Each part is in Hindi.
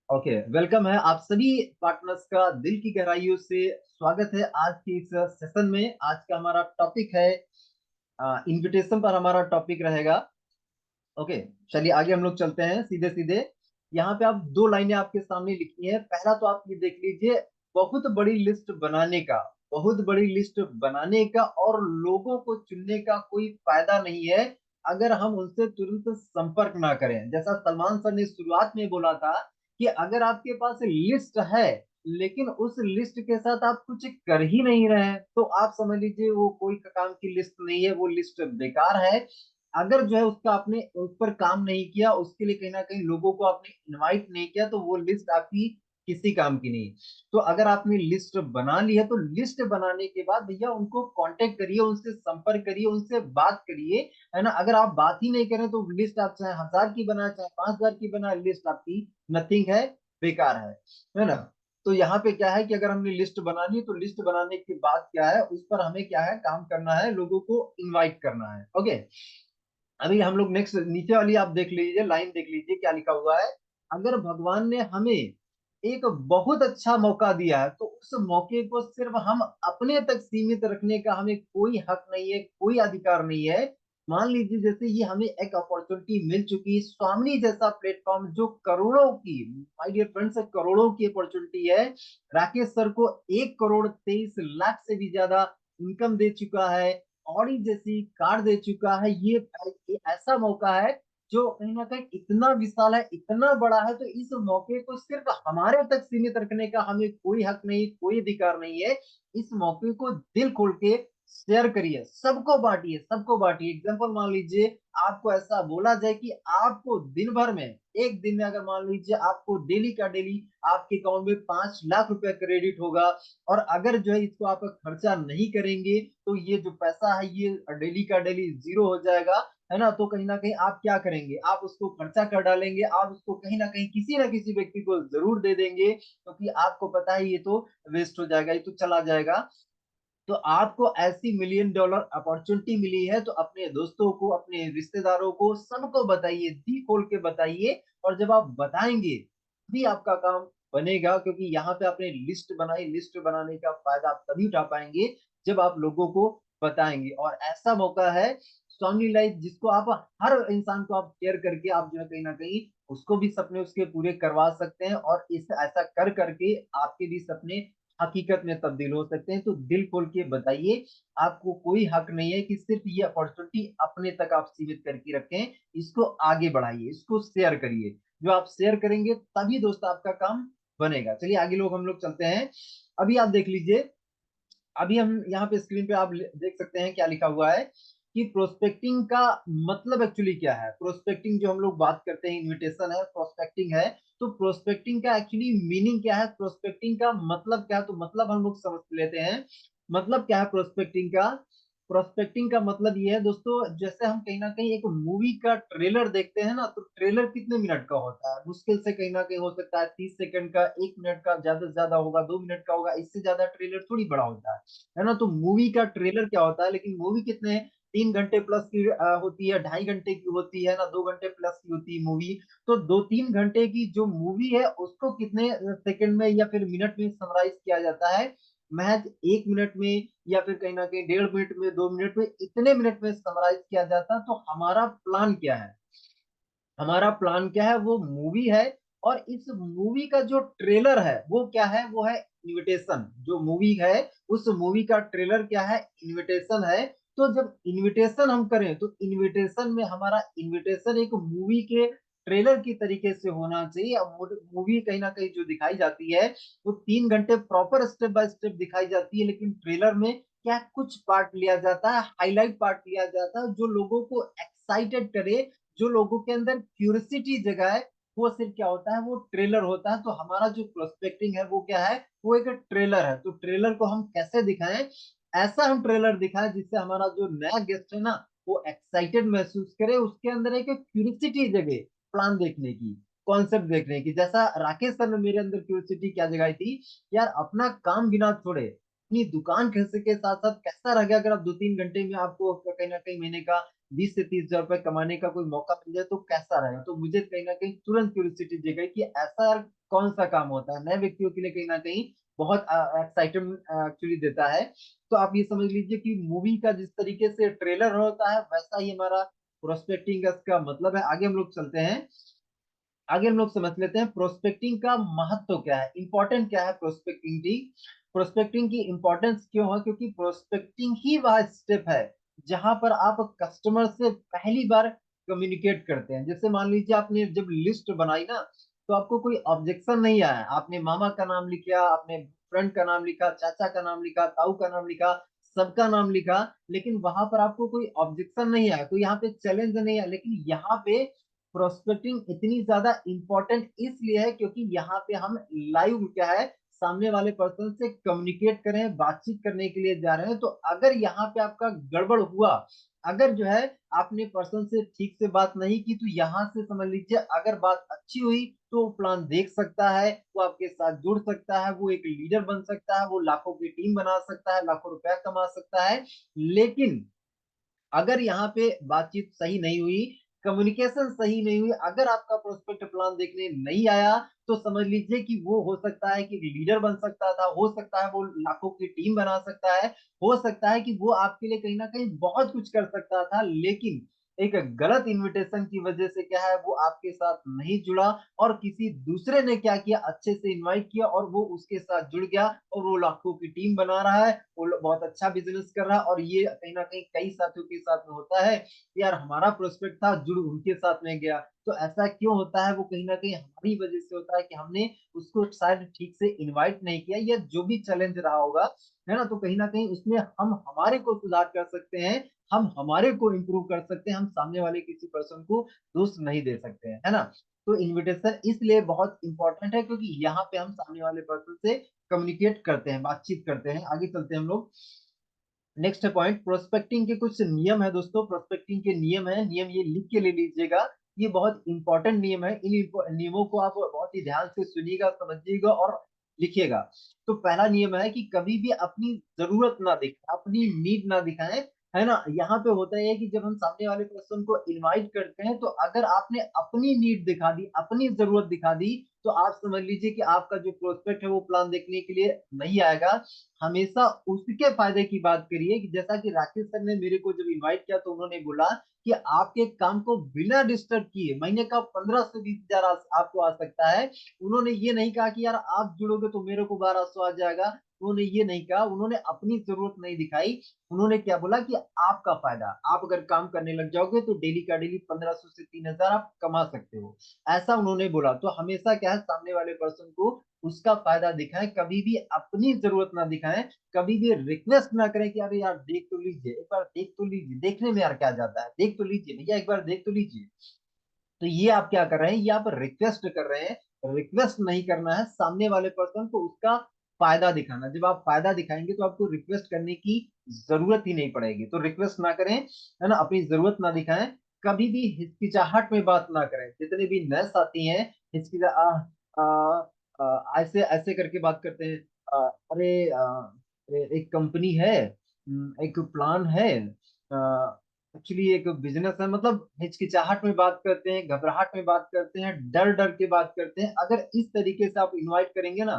ओके, वेलकम है आप सभी पार्टनर्स का दिल की गहराइयों से स्वागत है आज की इस सेशन में। आज का हमारा टॉपिक है इनविटेशन पर हमारा टॉपिक रहेगा। ओके, चलिए आगे हम लोग चलते हैं सीधे सीधे। यहाँ पे आप दो लाइनें आपके सामने लिखी है। पहला तो आप ये देख लीजिए, बहुत बड़ी लिस्ट बनाने का, बहुत बड़ी लिस्ट बनाने का और लोगों को चुनने का कोई फायदा नहीं है अगर हम उनसे तुरंत संपर्क ना करें। जैसा सलमान सर ने शुरुआत में बोला था कि अगर आपके पास लिस्ट है लेकिन उस लिस्ट के साथ आप कुछ कर ही नहीं रहे हैं तो आप समझ लीजिए वो कोई काम की लिस्ट नहीं है, वो लिस्ट बेकार है। अगर जो है उसका आपने उस पर काम नहीं किया, उसके लिए कहीं ना कहीं लोगों को आपने इनवाइट नहीं किया, तो वो लिस्ट आपकी किसी काम की नहीं। तो अगर आपने लिस्ट बना ली है तो लिस्ट बनाने के बाद भैया उनको कांटेक्ट करिए, उनसे संपर्क करिए, उनसे बात करिए, है ना। अगर आप बात ही नहीं करें तो लिस्ट आप चाहे 1000 की बनाए चाहे 5000 की बनाए, लिस्ट आपकी नथिंग है, बेकार है ना। तो यहाँ पे क्या है कि अगर हमने लिस्ट बनानी है तो लिस्ट बनाने के बाद क्या है, उस पर हमें क्या है काम करना है, लोगों को इनवाइट करना है। ओके, अभी हम लोग नेक्स्ट नीचे वाली आप देख लीजिए, लाइन देख लीजिए क्या लिखा हुआ है। अगर भगवान ने हमें एक बहुत अच्छा मौका दिया है तो उस मौके को सिर्फ हम अपने तक सीमित रखने का हमें कोई हक नहीं है, कोई अधिकार नहीं है। मान लीजिए जैसे ये हमें एक अपॉर्चुनिटी मिल चुकी है, स्वामी जैसा प्लेटफॉर्म जो करोड़ों की, माय डियर फ्रेंड्स, करोड़ों की अपॉर्चुनिटी है। राकेश सर को 1 करोड़ 23 लाख से भी ज्यादा इनकम दे चुका है, ऑडी जैसी कार दे चुका है। ये ऐसा मौका है जो कहीं ना कहीं इतना विशाल है, इतना बड़ा है, तो इस मौके को सिर्फ हमारे तक सीमित रखने का हमें कोई हक नहीं, कोई अधिकार नहीं है। इस मौके को दिल खोल के शेयर करिए, सबको बांटिए, सबको बांटिए। एग्जाम्पल मान लीजिए आपको ऐसा बोला जाए कि आपको दिन भर में, एक दिन में अगर मान लीजिए आपको डेली का डेली आपके अकाउंट में 5 लाख रुपए क्रेडिट होगा, और अगर जो है इसको आप खर्चा नहीं करेंगे तो ये जो पैसा है ये डेली का डेली जीरो हो जाएगा, है ना। तो कहीं ना कहीं आप क्या करेंगे, आप उसको खर्चा कर डालेंगे, आप उसको कहीं ना किसी व्यक्ति को जरूर दे देंगे, क्योंकि तो आपको पता है ये तो वेस्ट हो जाएगा, ये तो चला जाएगा। तो आपको ऐसी $1 मिलियन अपॉर्चुनिटी मिली है तो अपने दोस्तों को, अपने रिश्तेदारों को, सबको बताइए, दी खोल के बताइए। और जब आप बताएंगे भी आपका काम बनेगा, क्योंकि यहाँ पे आपने लिस्ट बनाई, लिस्ट बनाने का फायदा आप तभी उठा पाएंगे जब आप लोगों को बताएंगे। और ऐसा मौका है स्वामी लाइफ जिसको आप, हर इंसान को आप शेयर करके आप जो है कहीं ना कहीं उसको भी सपने उसके पूरे करवा सकते हैं, और इस ऐसा कर करके आपके भी सपने हकीकत में तब्दील हो सकते हैं। तो दिल खोल के बताइए, आपको कोई हक नहीं है कि सिर्फ ये अपॉर्चुनिटी अपने तक आप सीमित करके रखें, इसको आगे बढ़ाइए, इसको शेयर करिए। जो आप शेयर करेंगे तभी दोस्त आपका काम बनेगा। चलिए आगे लोग हम लोग चलते हैं। अभी आप देख लीजिए, अभी हम यहाँ पे स्क्रीन पे आप देख सकते हैं क्या लिखा हुआ है कि प्रोस्पेक्टिंग का मतलब एक्चुअली क्या है। प्रोस्पेक्टिंग जो हम लोग बात करते हैं, इनविटेशन है, प्रोस्पेक्टिंग है। तो प्रोस्पेक्टिंग का एक्चुअली मीनिंग क्या है, प्रोस्पेक्टिंग का मतलब क्या है, तो मतलब हम लोग समझ लेते हैं। मतलब क्या है प्रोस्पेक्टिंग का। प्रोस्पेक्टिंग का मतलब ये है दोस्तों, जैसे हम कहीं ना कहीं एक मूवी का ट्रेलर देखते हैं ना, तो ट्रेलर कितने मिनट का होता है, मुश्किल से कहीं ना कहीं हो सकता है 30 सेकंड का, 1 मिनट का, ज्यादा से ज्यादा होगा 2 मिनट का होगा, इससे ज्यादा ट्रेलर थोड़ी बड़ा होता है ना। तो मूवी का ट्रेलर क्या होता है, लेकिन मूवी कितने 3 घंटे प्लस की होती है, 2.5 घंटे की होती है ना, 2 घंटे प्लस की होती है मूवी। तो 2-3 घंटे की जो मूवी है उसको कितने सेकंड में या फिर मिनट में समराइज किया जाता है, महज 1 मिनट में, या फिर कहीं ना कहीं 1.5 मिनट में, 2 मिनट में, इतने मिनट में समराइज किया जाता है। तो हमारा प्लान क्या है, हमारा प्लान क्या है, वो मूवी है। और इस मूवी का जो ट्रेलर है वो क्या है, वो है इनविटेशन। जो मूवी है उस मूवी का ट्रेलर क्या है, इनविटेशन है। तो जब इनविटेशन हम करें तो इनविटेशन में हमारा इनविटेशन एक मूवी के ट्रेलर की तरीके से होना चाहिए। अब मूवी कहीं ना कहीं जो दिखाई जाती है वो 3 घंटे प्रॉपर स्टेप बाय स्टेप दिखाई जाती है, लेकिन ट्रेलर में क्या कुछ पार्ट लिया जाता है, हाईलाइट पार्ट लिया जाता है जो लोगों को एक्साइटेड करे, जो लोगों के अंदर क्यूरियोसिटी जगाए। वो सिर्फ क्या होता है, वो ट्रेलर होता है। तो हमारा जो प्रोस्पेक्टिंग है वो क्या है, वो एक ट्रेलर है। तो ट्रेलर को हम कैसे दिखाएं, ऐसा हम ट्रेलर दिखाएं जिससे हमारा जो नया गेस्ट है ना वो एक्साइटेड महसूस करे, उसके अंदर एक क्यूरियोसिटी जगे प्लान देखने की, कॉन्सेप्ट देखने की। जैसा राकेश सर ने मेरे अंदर क्यूरियोसिटी क्या जगाई थी, यार अपना काम बिना छोड़े अपनी दुकान कैसे के साथ साथ कैसा रहेगा अगर आप 2-3 घंटे में आपको कहीं ना कहीं महीने का 20 से 30 हजार रुपए कमाने का कोई मौका मिल जाए तो कैसा रहेगा। तो मुझे कहीं ना कहीं तुरंत क्यूरियोसिटी जगी कि ऐसा यार कौन सा काम होता है, नए व्यक्तियों के लिए कहीं ना कहीं बहुत एक्साइटमेंट एक्चुअली देता है। तो आप ये समझ लीजिए कि मूवी का जिस तरीके से ट्रेलर होता है वैसा ही हमारा प्रोस्पेक्टिंग का इसका मतलब है। आगे हम लोग चलते हैं, आगे हम लोग समझ लेते हैं प्रोस्पेक्टिंग का महत्व क्या है, इंपॉर्टेंट क्या है प्रोस्पेक्टिंग की। प्रोस्पेक्टिंग की इंपॉर्टेंस क्यों है, क्योंकि प्रोस्पेक्टिंग ही वह स्टेप है जहां पर आप कस्टमर से पहली बार कम्युनिकेट करते हैं। जैसे मान लीजिए आपने जब लिस्ट बनाई ना, तो आपको कोई ऑब्जेक्शन नहीं आया, आपने मामा का नाम लिखा, आपने फ्रेंड का नाम लिखा, चाचा का नाम लिखा, ताऊ का नाम लिखा, सबका नाम लिखा, लेकिन वहां पर आपको कोई ऑब्जेक्शन नहीं आया, कोई यहाँ पे चैलेंज नहीं आया। लेकिन यहाँ पे प्रोस्पेक्टिंग इतनी ज्यादा इंपॉर्टेंट इसलिए है क्योंकि यहाँ पे हम लाइव क्या है, सामने वाले पर्सन से कम्युनिकेट करें, बातचीत करने के लिए जा रहे हैं। तो अगर यहाँ पे आपका गड़बड़ हुआ, अगर जो है आपने पर्सन से ठीक से बात नहीं की, तो यहाँ से समझ लीजिए अगर बात अच्छी हुई तो वो प्लान देख सकता है, वो आपके साथ जुड़ सकता है, वो एक लीडर बन सकता है, वो लाखों की टीम बना सकता है, लाखों रुपया कमा सकता है। लेकिन अगर यहाँ पे बातचीत सही नहीं हुई, कम्युनिकेशन सही नहीं हुई, अगर आपका प्रोस्पेक्ट प्लान देखने नहीं आया, तो समझ लीजिए कि वो हो सकता है कि लीडर बन सकता था, हो सकता है वो लाखों की टीम बना सकता है, हो सकता है कि वो आपके लिए कहीं ना कहीं बहुत कुछ कर सकता था, लेकिन एक गलत इनविटेशन की वजह से क्या है वो आपके साथ नहीं जुड़ा, और किसी दूसरे ने क्या किया, अच्छे से इनवाइट किया और वो उसके साथ जुड़ गया, और वो लाखों की टीम बना रहा है, वो बहुत अच्छा बिजनेस कर रहा है। और ये कहीं ना कहीं कई साथियों के साथ में होता है कि यार हमारा प्रोस्पेक्ट था, जुड़ उनके साथ में गया। तो ऐसा क्यों होता है, वो कहीं ना कहीं हमारी वजह से होता है कि हमने उसको शायद ठीक से इनवाइट नहीं किया, या जो भी चैलेंज रहा होगा, है ना। तो कहीं ना कहीं उसमें हम हमारे को सुधार कर सकते हैं, हम हमारे को इम्प्रूव कर सकते हैं, हम सामने वाले किसी पर्सन को दोष नहीं दे सकते हैं, है ना। तो इनविटेशन इसलिए बहुत इंपॉर्टेंट है क्योंकि यहाँ पे हम सामने वाले पर्सन से कम्युनिकेट करते हैं, बातचीत करते हैं। आगे चलते हैं हम लोग, नेक्स्ट पॉइंट, प्रोस्पेक्टिंग के कुछ नियम है दोस्तों, प्रोस्पेक्टिंग के नियम है, नियम ये लिख के ले लीजिएगा, ये बहुत इंपॉर्टेंट नियम है। इन नियमों को आप बहुत ही ध्यान से सुनिएगा, समझिएगा और लिखिएगा। तो पहला नियम है कि कभी भी अपनी जरूरत ना दिखाएं, अपनी नीड ना दिखाएं, है ना। यहाँ पे होता है कि जब हम सामने वाले पर्सन को इनवाइट करते हैं, तो अगर आपने अपनी नीड दिखा दी, अपनी जरूरत दिखा दी, तो आप समझ लीजिए कि आपका जो प्रोस्पेक्ट है वो प्लान देखने के लिए नहीं आएगा। हमेशा उसके फायदे की बात करिए, कि जैसा कि राकेश सर ने मेरे को जब इनवाइट किया तो उन्होंने बोला कि आपके काम को बिना डिस्टर्ब किए महीने का 15 से 20 हजार आपको आ सकता है। उन्होंने ये नहीं कहा कि यार आप जुड़ोगे तो मेरे को 1200 आ जाएगा, उन्होंने ये नहीं कहा, उन्होंने अपनी जरूरत नहीं दिखाई। उन्होंने क्या बोला कि आपका फायदा, आप अगर काम करने लग जाओगे तो डेली का डेली 1500 से 3000 आप कमा सकते हो, ऐसा उन्होंने बोला। तो हमेशा क्या है, सामने वाले पर्सन को उसका फायदा दिखाएं, कभी भी अपनी जरूरत ना दिखाएं, कभी भी रिक्वेस्ट ना करें कि अरे यार देख तो लीजिए, एक बार देख तो लीजिए, देखने में यार क्या जाता है, देख तो लीजिए भैया, एक बार देख तो लीजिए। तो ये आप क्या कर रहे हैं, ये आप रिक्वेस्ट कर रहे हैं। रिक्वेस्ट नहीं करना है, सामने वाले पर्सन को उसका फायदा दिखाना। जब आप फायदा दिखाएंगे तो आपको रिक्वेस्ट करने की जरूरत ही नहीं पड़ेगी। तो रिक्वेस्ट ना करें, है ना, अपनी जरूरत ना दिखाएं, कभी भी हिचकिचाहट में बात ना करें। जितने भी नए साथी हैं, हिचकिचा ऐसे ऐसे करके बात करते हैं, अरे एक कंपनी है, एक प्लान है, एक्चुअली एक बिजनेस है, मतलब हिचकिचाहट में बात करते हैं, घबराहट में बात करते हैं, डर डर के बात करते हैं। अगर इस तरीके से आप इनवाइट करेंगे ना,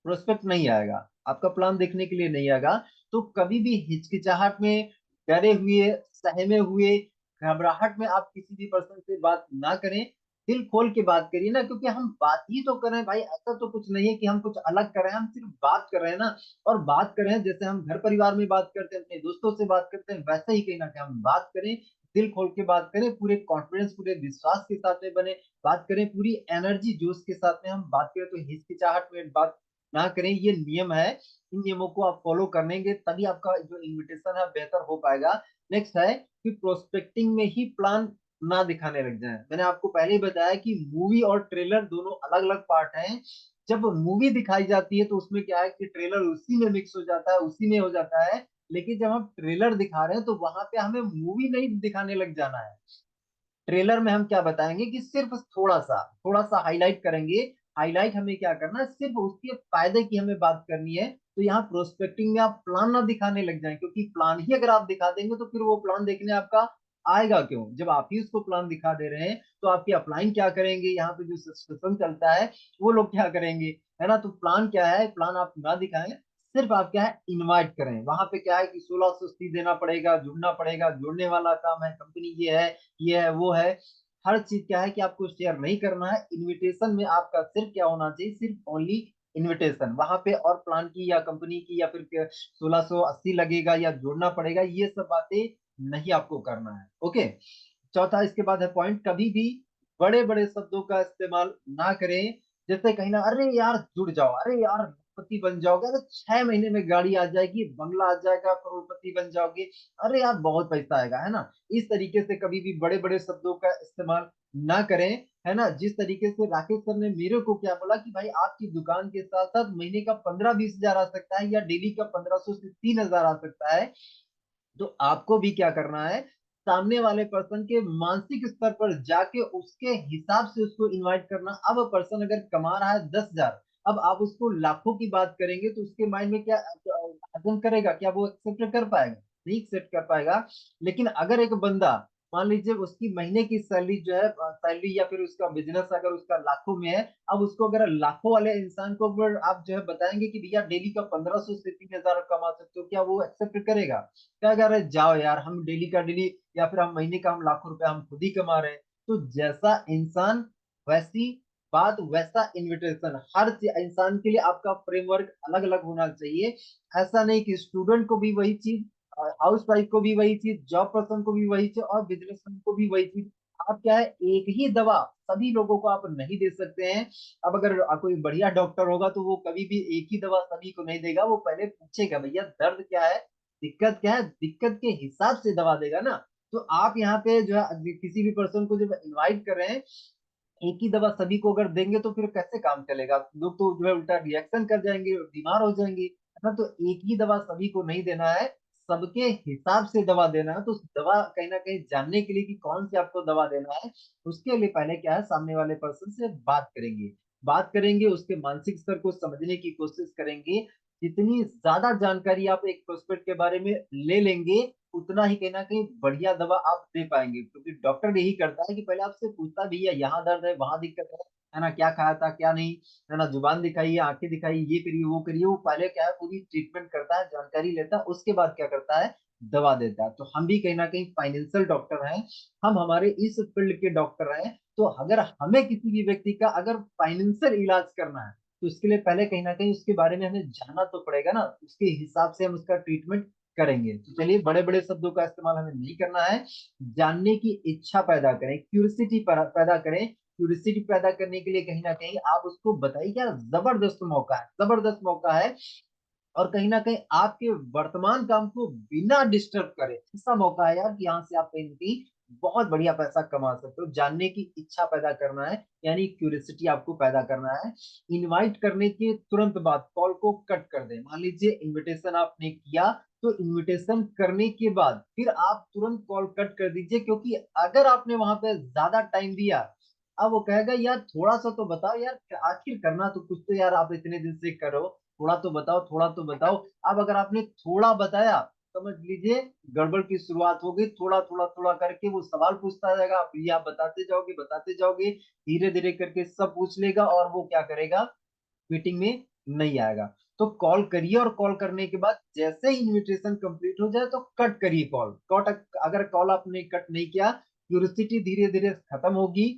प्रोस्पेक्ट नहीं आएगा, आपका प्लान देखने के लिए नहीं आएगा। तो कभी भी हिचकिचाहट में, डरे हुए, सहमे हुए, घबराहट में आप किसी भी पर्सन से बात ना करें। दिल खोल के बात करिए ना, क्योंकि हम बात ही तो कर रहे हैं भाई, ऐसा तो कुछ नहीं है कि हम कुछ अलग कर रहे हैं, हम सिर्फ बात कर रहे हैं ना। और बात कर रहे हैं जैसे हम घर परिवार में बात करते हैं, अपने दोस्तों से बात करते हैं, वैसे ही कहीं ना कहीं हम बात करें, दिल खोल के बात करें, पूरे कॉन्फिडेंस, पूरे विश्वास के साथ में बने बात करें, पूरी एनर्जी जोश के साथ में हम बात करें। तो हिचकिचाहट में बात ना करें, ये नियम है। इन नियमों को आप फॉलो करेंगे तभी आपका जो इनविटेशन है बेहतर हो पाएगा। नेक्स्ट है कि प्रोस्पेक्टिंग में ही प्लान ना दिखाने लग जाए। मैंने आपको पहले ही बताया कि मूवी और ट्रेलर दोनों अलग अलग पार्ट हैं। जब मूवी दिखाई जाती है तो उसमें क्या है कि ट्रेलर उसी में मिक्स हो जाता है, उसी में हो जाता है। लेकिन जब हम ट्रेलर दिखा रहे हैं तो वहां पे हमें मूवी नहीं दिखाने लग जाना है। ट्रेलर में हम क्या बताएंगे कि सिर्फ थोड़ा सा हाईलाइट करेंगे। हाईलाइट हमें क्या करना है, सिर्फ उसके फायदे की हमें बात करनी है। तो यहाँ प्रोस्पेक्टिंग में आप प्लान ना दिखाने लग जाए, क्योंकि प्लान ही अगर आप दिखा देंगे तो फिर वो प्लान देखने आपका आएगा क्यों? जब आप ही उसको प्लान दिखा दे रहे हैं तो आपके अपलाइन क्या करेंगे, यहाँ पे जो सिस्टम चलता है वो लोग क्या करेंगे, है ना? तो प्लान क्या है, प्लान आप ना दिखाएं, सिर्फ आप क्या है इनवाइट करें। वहां पे क्या है कि 1680 देना पड़ेगा, जुड़ना पड़ेगा, जुड़ने वाला काम है, कंपनी ये है, ये है, वो है। हर चीज क्या है कि आपको शेयर नहीं करना है। इनविटेशन में आपका सिर्फ क्या होना चाहिए, सिर्फ ओनली इनविटेशन। वहां पे और प्लान की या कंपनी की या फिर 1680 लगेगा या जोड़ना पड़ेगा, ये सब बातें नहीं आपको करना है। ओके। चौथा इसके बाद है पॉइंट, कभी भी बड़े बड़े शब्दों का इस्तेमाल ना करें। जैसे कहीं ना, अरे यार जुड़ जाओ, अरे यार पति बन जाओगे, अरे 6 महीने में गाड़ी आ जाएगी, बंगला आ जाएगा, करोड़पति बन जाओगे, अरे यार बहुत पैसा आएगा, है ना? इस तरीके से कभी भी बड़े बड़े शब्दों का इस्तेमाल ना करें, है ना? जिस तरीके से राकेश सर ने मेरे को क्या बोला कि भाई आपकी दुकान के साथ साथ महीने का 15-20 हजार आ सकता है या डेली का 1500 से 3000 आ सकता है। तो आपको भी क्या करना है, सामने वाले पर्सन के मानसिक स्तर पर जाके उसके हिसाब से उसको इनवाइट करना। अब पर्सन अगर कमा रहा है 10 हजार, अब आप उसको लाखों की बात करेंगे तो उसके माइंड में क्या अजम करेगा, क्या वो एक्सेप्ट कर पाएगा? नहीं एक्सेप्ट कर पाएगा। लेकिन अगर एक बंदा, मान लीजिए उसकी महीने की सैलरी जो है, सैलरी या फिर उसका बिजनेस अगर उसका लाखों में है, अब उसको अगर लाखों वाले इंसान को अगर आप जो है बताएंगे कि भैया डेली का 1500 से 3000 कमा सकते हो, क्या वो एक्सेप्ट करेगा? क्या कह रहे, जाओ यार, हम डेली का डेली या फिर हम महीने का हम लाखों रुपए हम खुद ही कमा रहे हैं। तो जैसा इंसान वैसी बात वैसा इनविटेशन। हर इंसान के लिए आपका फ्रेमवर्क अलग अलग होना चाहिए। ऐसा नहीं कि स्टूडेंट को भी वही चीज, हाउस वाइफ को भी वही चीज, जॉब पर्सन को भी वही चीज और बिजनेसमैन को भी वही चीज। आप क्या है, एक ही दवा सभी लोगों को आप नहीं दे सकते हैं। अब अगर कोई बढ़िया डॉक्टर होगा तो वो कभी भी एक ही दवा सभी को नहीं देगा, वो पहले पूछेगा भैया दर्द क्या है, दिक्कत क्या है, दिक्कत के हिसाब से दवा देगा ना। तो आप यहाँ पे जो है किसी भी पर्सन को जब इनवाइट कर रहे हैं, एक ही दवा सभी को अगर देंगे तो फिर कैसे काम चलेगा? लोग तो जो है उल्टा रिएक्शन कर जाएंगे, बीमार हो जाएंगे, है ना? तो एक ही दवा सभी को नहीं देना है, सबके हिसाब से दवा देना है। तो उस दवा कहीं ना कहीं जानने के लिए कि कौन सी आपको दवा देना है, उसके लिए पहले क्या है, सामने वाले पर्सन से बात करेंगे। बात करेंगे, उसके मानसिक स्तर को समझने की कोशिश करेंगे। जितनी ज्यादा जानकारी आप एक प्रोस्पेक्ट के बारे में ले लेंगे, उतना ही कहीं ना कहीं बढ़िया दवा आप दे पाएंगे। क्योंकि डॉक्टर यही करता है कि पहले आपसे पूछता भी है, यहाँ दर्द है, वहां दिक्कत है ना, क्या खाया था क्या नहीं, है ना, जुबान दिखाइए, आंखें दिखाइए, ये करिए वो करिए। वो पहले क्या है, पूरी ट्रीटमेंट करता है, जानकारी लेता है, उसके बाद क्या करता है, दवा देता है। तो हम भी कहीं ना कहीं फाइनेंशियल डॉक्टर हैं, हम हमारे इस फील्ड के डॉक्टर हैं। तो अगर हमें किसी भी व्यक्ति का अगर फाइनेंशियल इलाज करना है, तो उसके लिए पहले कहीं ना कहीं उसके बारे में हमें जानना तो पड़ेगा ना, उसके हिसाब से हम उसका ट्रीटमेंट करेंगे। तो चलिए, बड़े बड़े शब्दों का इस्तेमाल हमें नहीं करना है। जानने की इच्छा पैदा करें, क्यूरियोसिटी पैदा करें। क्यूरियोसिटी पैदा करने के लिए कहीं ना कहीं आप उसको बताइए, क्या जबरदस्त मौका है, जबरदस्त मौका है। और कहीं ना कहीं आपके वर्तमान काम को बिना डिस्टर्ब करे ऐसा मौका है यार कि यहाँ से आप कहीं ना कहीं बहुत बढ़िया पैसा कमा सकते हो। जानने की इच्छा पैदा करना है, यानी क्यूरियोसिटी आपको पैदा करना है। इनवाइट करने के तुरंत बाद कॉल को कट कर दें। मान लीजिए इनविटेशन आपने किया, तो इनविटेशन करने के बाद फिर आप तुरंत कॉल कट कर दीजिए। क्योंकि अगर आपने वहां पे ज्यादा टाइम दिया, अब वो कहेगा यार थोड़ा सा तो बताओ यार, आखिर करना तो कुछ, तो यार आप इतने दिन से करो, थोड़ा तो बताओ, थोड़ा तो बताओ। अब अगर आपने थोड़ा बताया, समझ लीजिए गड़बड़ की शुरुआत हो गई। थोड़ा थोड़ा थोड़ा करके वो सवाल पूछता जाएगा, आप ये आप बताते जाओगे, धीरे धीरे करके सब पूछ लेगा और वो क्या करेगा, मीटिंग में नहीं आएगा। तो कॉल करिए, और कॉल करने के बाद जैसे ही इनविटेशन कंप्लीट हो जाए तो कट करिए कॉल। कट, अगर कॉल आपने कट नहीं किया, क्यूरियोसिटी धीरे धीरे खत्म होगी।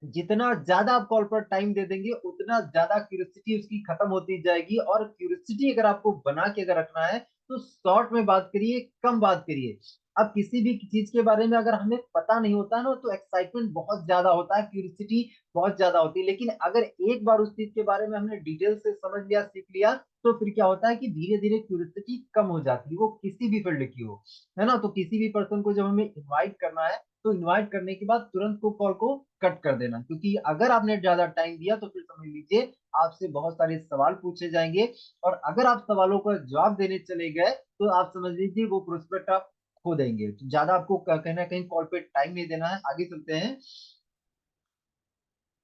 जितना ज्यादा आप कॉल पर टाइम दे देंगे, उतना ज्यादा क्यूरियोसिटी उसकी खत्म होती जाएगी। और क्यूरियोसिटी अगर आपको बना के अगर रखना है, तो शॉर्ट में बात करिए, कम बात करिए। अब किसी भी चीज के बारे में अगर हमें पता नहीं होता है ना, तो एक्साइटमेंट बहुत ज्यादा होता है, क्यूरियोसिटी बहुत ज्यादा होती है। लेकिन अगर एक बार उस चीज के बारे में हमने डिटेल से समझ लिया, सीख लिया, तो फिर क्या होता है कि धीरे धीरे क्यूरियोसिटी कम हो जाती है, वो किसी भी फील्ड की हो, है ना? तो किसी भी पर्सन को जब हमें इनवाइट करना है, तो इनवाइट करने के बाद तुरंत को कॉल को कट कर देना। क्योंकि अगर आपने ज्यादा टाइम दिया तो फिर समझ लीजिए आपसे बहुत सारे सवाल पूछे जाएंगे। और अगर आप सवालों का जवाब देने चले गए, तो आप समझ लीजिए वो प्रोस्पेक्ट आप खो देंगे। तो ज्यादा आपको कहीं ना कहीं कॉल पे टाइम नहीं देना है। आगे चलते हैं।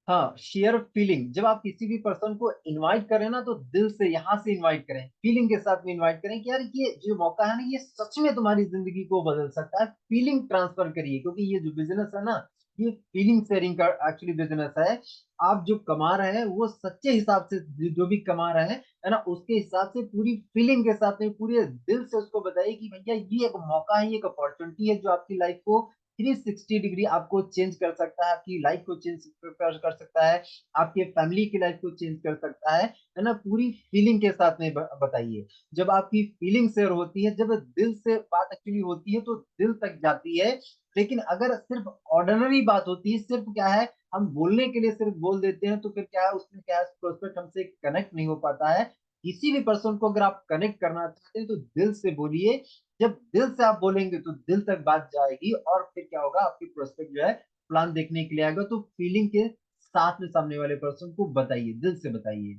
हाँ, शेयर फीलिंग। जब आप किसी भी पर्सन को इनवाइट करें ना, तो दिल से यहाँ से इनवाइट करें, फीलिंग के साथ में इनवाइट करें कि यार ये जो मौका है ना, ये सच में तुम्हारी जिंदगी को बदल सकता है। फीलिंग ट्रांसफर करिए, क्योंकि ये जो बिजनेस है ना, ये फीलिंग शेयरिंग का एक्चुअली बिजनेस है। आप जो कमा रहे हैं वो सच्चे हिसाब से जो भी कमा रहे हैं, है ना, उसके हिसाब से पूरी फीलिंग के साथ में पूरे दिल से उसको बताइए कि भैया ये एक मौका है, ये एक अपॉर्चुनिटी है जो आपकी लाइफ को 360 डिग्री आपको चेंज कर सकता है, आपकी लाइफ को चेंज कर सकता है, आपके फैमिली की लाइफ को चेंज कर सकता है ना। पूरी फीलिंग के साथ में बताइए। जब आपकी फीलिंग शेयर होती है, जब दिल से बात एक्चुअली होती है, तो दिल तक जाती है। लेकिन अगर सिर्फ ऑर्डिनरी बात होती है, सिर्फ क्या है, हम बोलने के लिए सिर्फ बोल देते हैं, तो फिर क्या है, उसमें क्या है, प्रोस्पेक्ट हमसे कनेक्ट नहीं हो पाता है। किसी भी पर्सन को अगर आप कनेक्ट करना चाहते हैं, तो दिल से बोलिए। जब दिल से आप बोलेंगे तो दिल तक बात जाएगी, और फिर क्या होगा, आपकी प्रोस्पेक्ट जो है प्लान देखने के लिए आएगा। तो फीलिंग के साथ में सामने वाले पर्सन को बताइए, दिल से बताइए।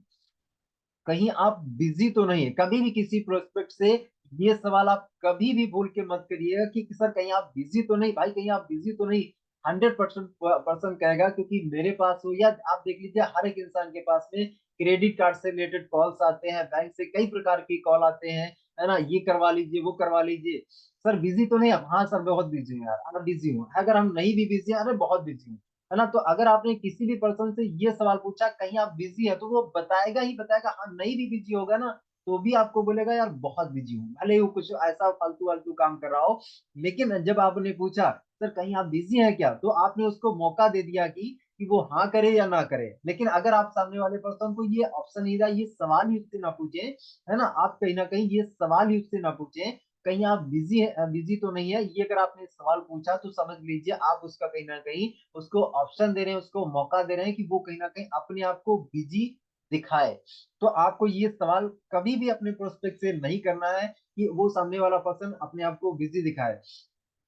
कहीं आप बिजी तो नहीं है। कभी भी किसी प्रोस्पेक्ट से ये सवाल आप कभी भी भूल के मत करिएगा कि सर कहीं आप बिजी तो नहीं। भाई कहीं आप बिजी तो नहीं, 100% पर्सन कहेगा, क्योंकि मेरे पास हो या आप देख लीजिए, हर एक इंसान के पास में क्रेडिट कार्ड से रिलेटेड कॉल्स आते हैं, बैंक से कई प्रकार की कॉल आते हैं, है ना, ये करवा लीजिए, वो करवा लीजिए। सर बिजी तो नहीं आप? हाँ सर बहुत बिजी हूँ यार, मैं बिजी हूँ। अगर हम नहीं भी बिजी हैं, अरे बहुत बिजी हूँ, है ना। तो अगर आपने किसी भी पर्सन से ये सवाल पूछा कहीं आप बिजी है, तो वो बताएगा ही बताएगा। हाँ नहीं भी बिजी होगा ना, तो भी आपको बोलेगा यार बहुत बिजी हूँ, भले वो कुछ ऐसा फालतू वालतू काम कर रहा हो। लेकिन जब आपने पूछा सर कहीं आप बिजी हैं क्या, तो आपने उसको मौका दे दिया कि वो हाँ करे या ना करे। लेकिन अगर आप सामने वाले पर्सन को ये ऑप्शन ही रहा, ये सवाल ही उससे ना पूछे, है ना, आप कहीं ना कहीं ये सवाल ही उससे ना पूछे, कहीं आप बिजी है, बिजी तो नहीं है, ये अगर आपने सवाल पूछा, तो समझ लीजिए आप उसका कहीं ना कहीं उसको ऑप्शन दे रहे हैं, उसको मौका दे रहे हैं कि वो कहीं ना कहीं अपने आप को बिजी दिखाए। तो आपको ये सवाल कभी भी अपने प्रोस्पेक्ट से नहीं करना है कि वो सामने वाला पर्सन अपने आप को बिजी दिखाए।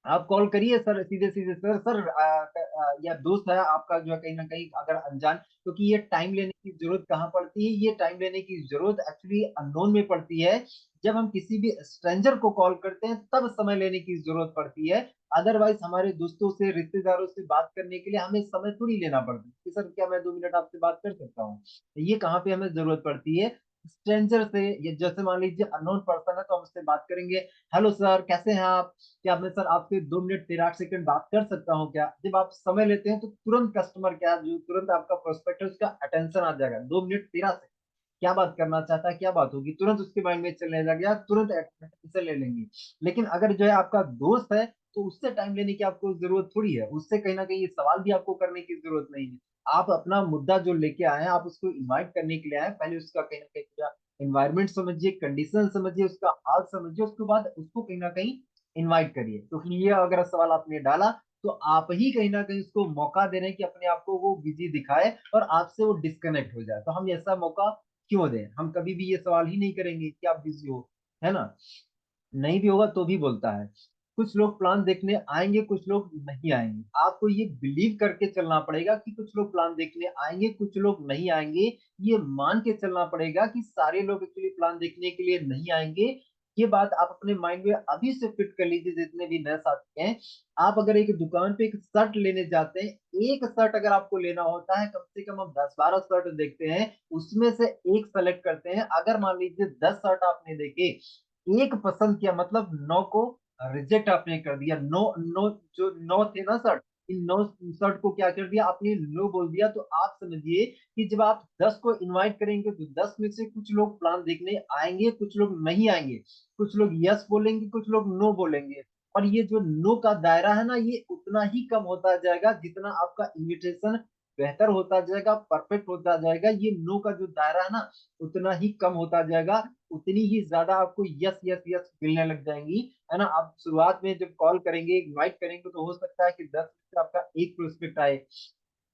आप कॉल करिए सर, सीधे सीधे सर, या दोस्त है आपका जो है कहीं ना कहीं अगर अनजान, क्योंकि ये टाइम लेने की जरूरत कहाँ पड़ती है, ये टाइम लेने की जरूरत एक्चुअली अननोन में पड़ती है। जब हम किसी भी स्ट्रेंजर को कॉल करते हैं, तब समय लेने की जरूरत पड़ती है। अदरवाइज हमारे दोस्तों से, रिश्तेदारों से बात करने के लिए हमें समय थोड़ी लेना पड़ता है कि सर क्या मैं 2 मिनट आपसे बात कर सकता हूँ। ये कहाँ पे हमें जरूरत पड़ती है, स्ट्रेंजर से। ये जैसे मान लीजिए अननोन पर्सन है, तो हम उससे बात करेंगे, हेलो सर कैसे हैं आप, क्या मैं सर आपसे 2 मिनट 13 सेकंड बात कर सकता हूँ क्या। जब आप समय लेते हैं, तो तुरंत कस्टमर क्या जो तुरंत आपका प्रोस्पेक्ट है, उसका अटेंशन आ जाएगा। 2 मिनट 13 सेकंड क्या बात करना चाहता है, क्या बात होगी, तुरंत उसके माइंड में चलने लग गया, तुरंत अटेंशन ले लेंगे। लेकिन अगर जो है आपका दोस्त है, तो उससे टाइम लेने की आपको जरूरत थोड़ी है, उससे कहीं ना कहीं ये सवाल भी आपको करने की जरूरत नहीं है। आप अपना मुद्दा जो लेके आए हैं, आप उसको इनवाइट करने के लिए आए हैं, पहले उसका कहीं ना कहीं पूरा इन्वायरमेंट समझिए, कंडीशन समझिए, उसका हाल समझिए, उसके बाद उसको कहीं ना कहीं इनवाइट करिए। तो ये अगर सवाल आपने डाला, तो आप ही कहीं ना कहीं उसको मौका दे रहे हैं कि अपने आप को वो बिजी दिखाए और आपसे वो डिस्कनेक्ट हो जाए। तो हम ऐसा मौका क्यों दें, हम कभी भी ये सवाल ही नहीं करेंगे कि आप बिजी हो, है ना। नहीं भी होगा तो भी बोलता है। कुछ लोग प्लान देखने आएंगे, कुछ लोग नहीं आएंगे। आपको ये बिलीव करके चलना पड़ेगा कि कुछ लोग प्लान देखने आएंगे, कुछ लोग नहीं आएंगे। ये मान के चलना पड़ेगा कि सारे लोग एक्चुअली प्लान देखने के लिए नहीं आएंगे। ये बात आप अपने माइंड में अभी से फिट कर लीजिए, जितने भी नए साथी हैं। आप अगर एक दुकान पे एक शर्ट लेने जाते हैं, एक शर्ट अगर आपको लेना होता है, कम से कम हम 10 12 शर्ट देखते हैं, उसमें से एक सेलेक्ट करते हैं। अगर मान लीजिए 10 शर्ट आपने देखे, एक पसंद किया, मतलब 9 को रिजेक्ट आपने कर दिया। नो नो, जो 9 थे ना शर्ट, इन 9 शर्ट को क्या कर दिया आपने, नो बोल दिया। तो आप समझिए कि जब आप 10 को इनवाइट करेंगे, तो 10 में से कुछ लोग प्लान देखने आएंगे, कुछ लोग नहीं आएंगे, कुछ लोग यस बोलेंगे, कुछ लोग नो बोलेंगे। और ये जो नो का दायरा है ना, ये उतना ही कम होता जाएगा जितना आपका इन्विटेशन बेहतर होता जाएगा, परफेक्ट होता जाएगा। ये नो का जो दायरा है ना, उतना ही कम होता जाएगा, उतनी ही ज्यादा आपको यस यस यस मिलने लग जाएंगी, है ना। आप शुरुआत में जब कॉल करेंगे, इनवाइट करेंगे, तो हो सकता है कि 10 में से आपका एक प्रोस्पेक्ट आए।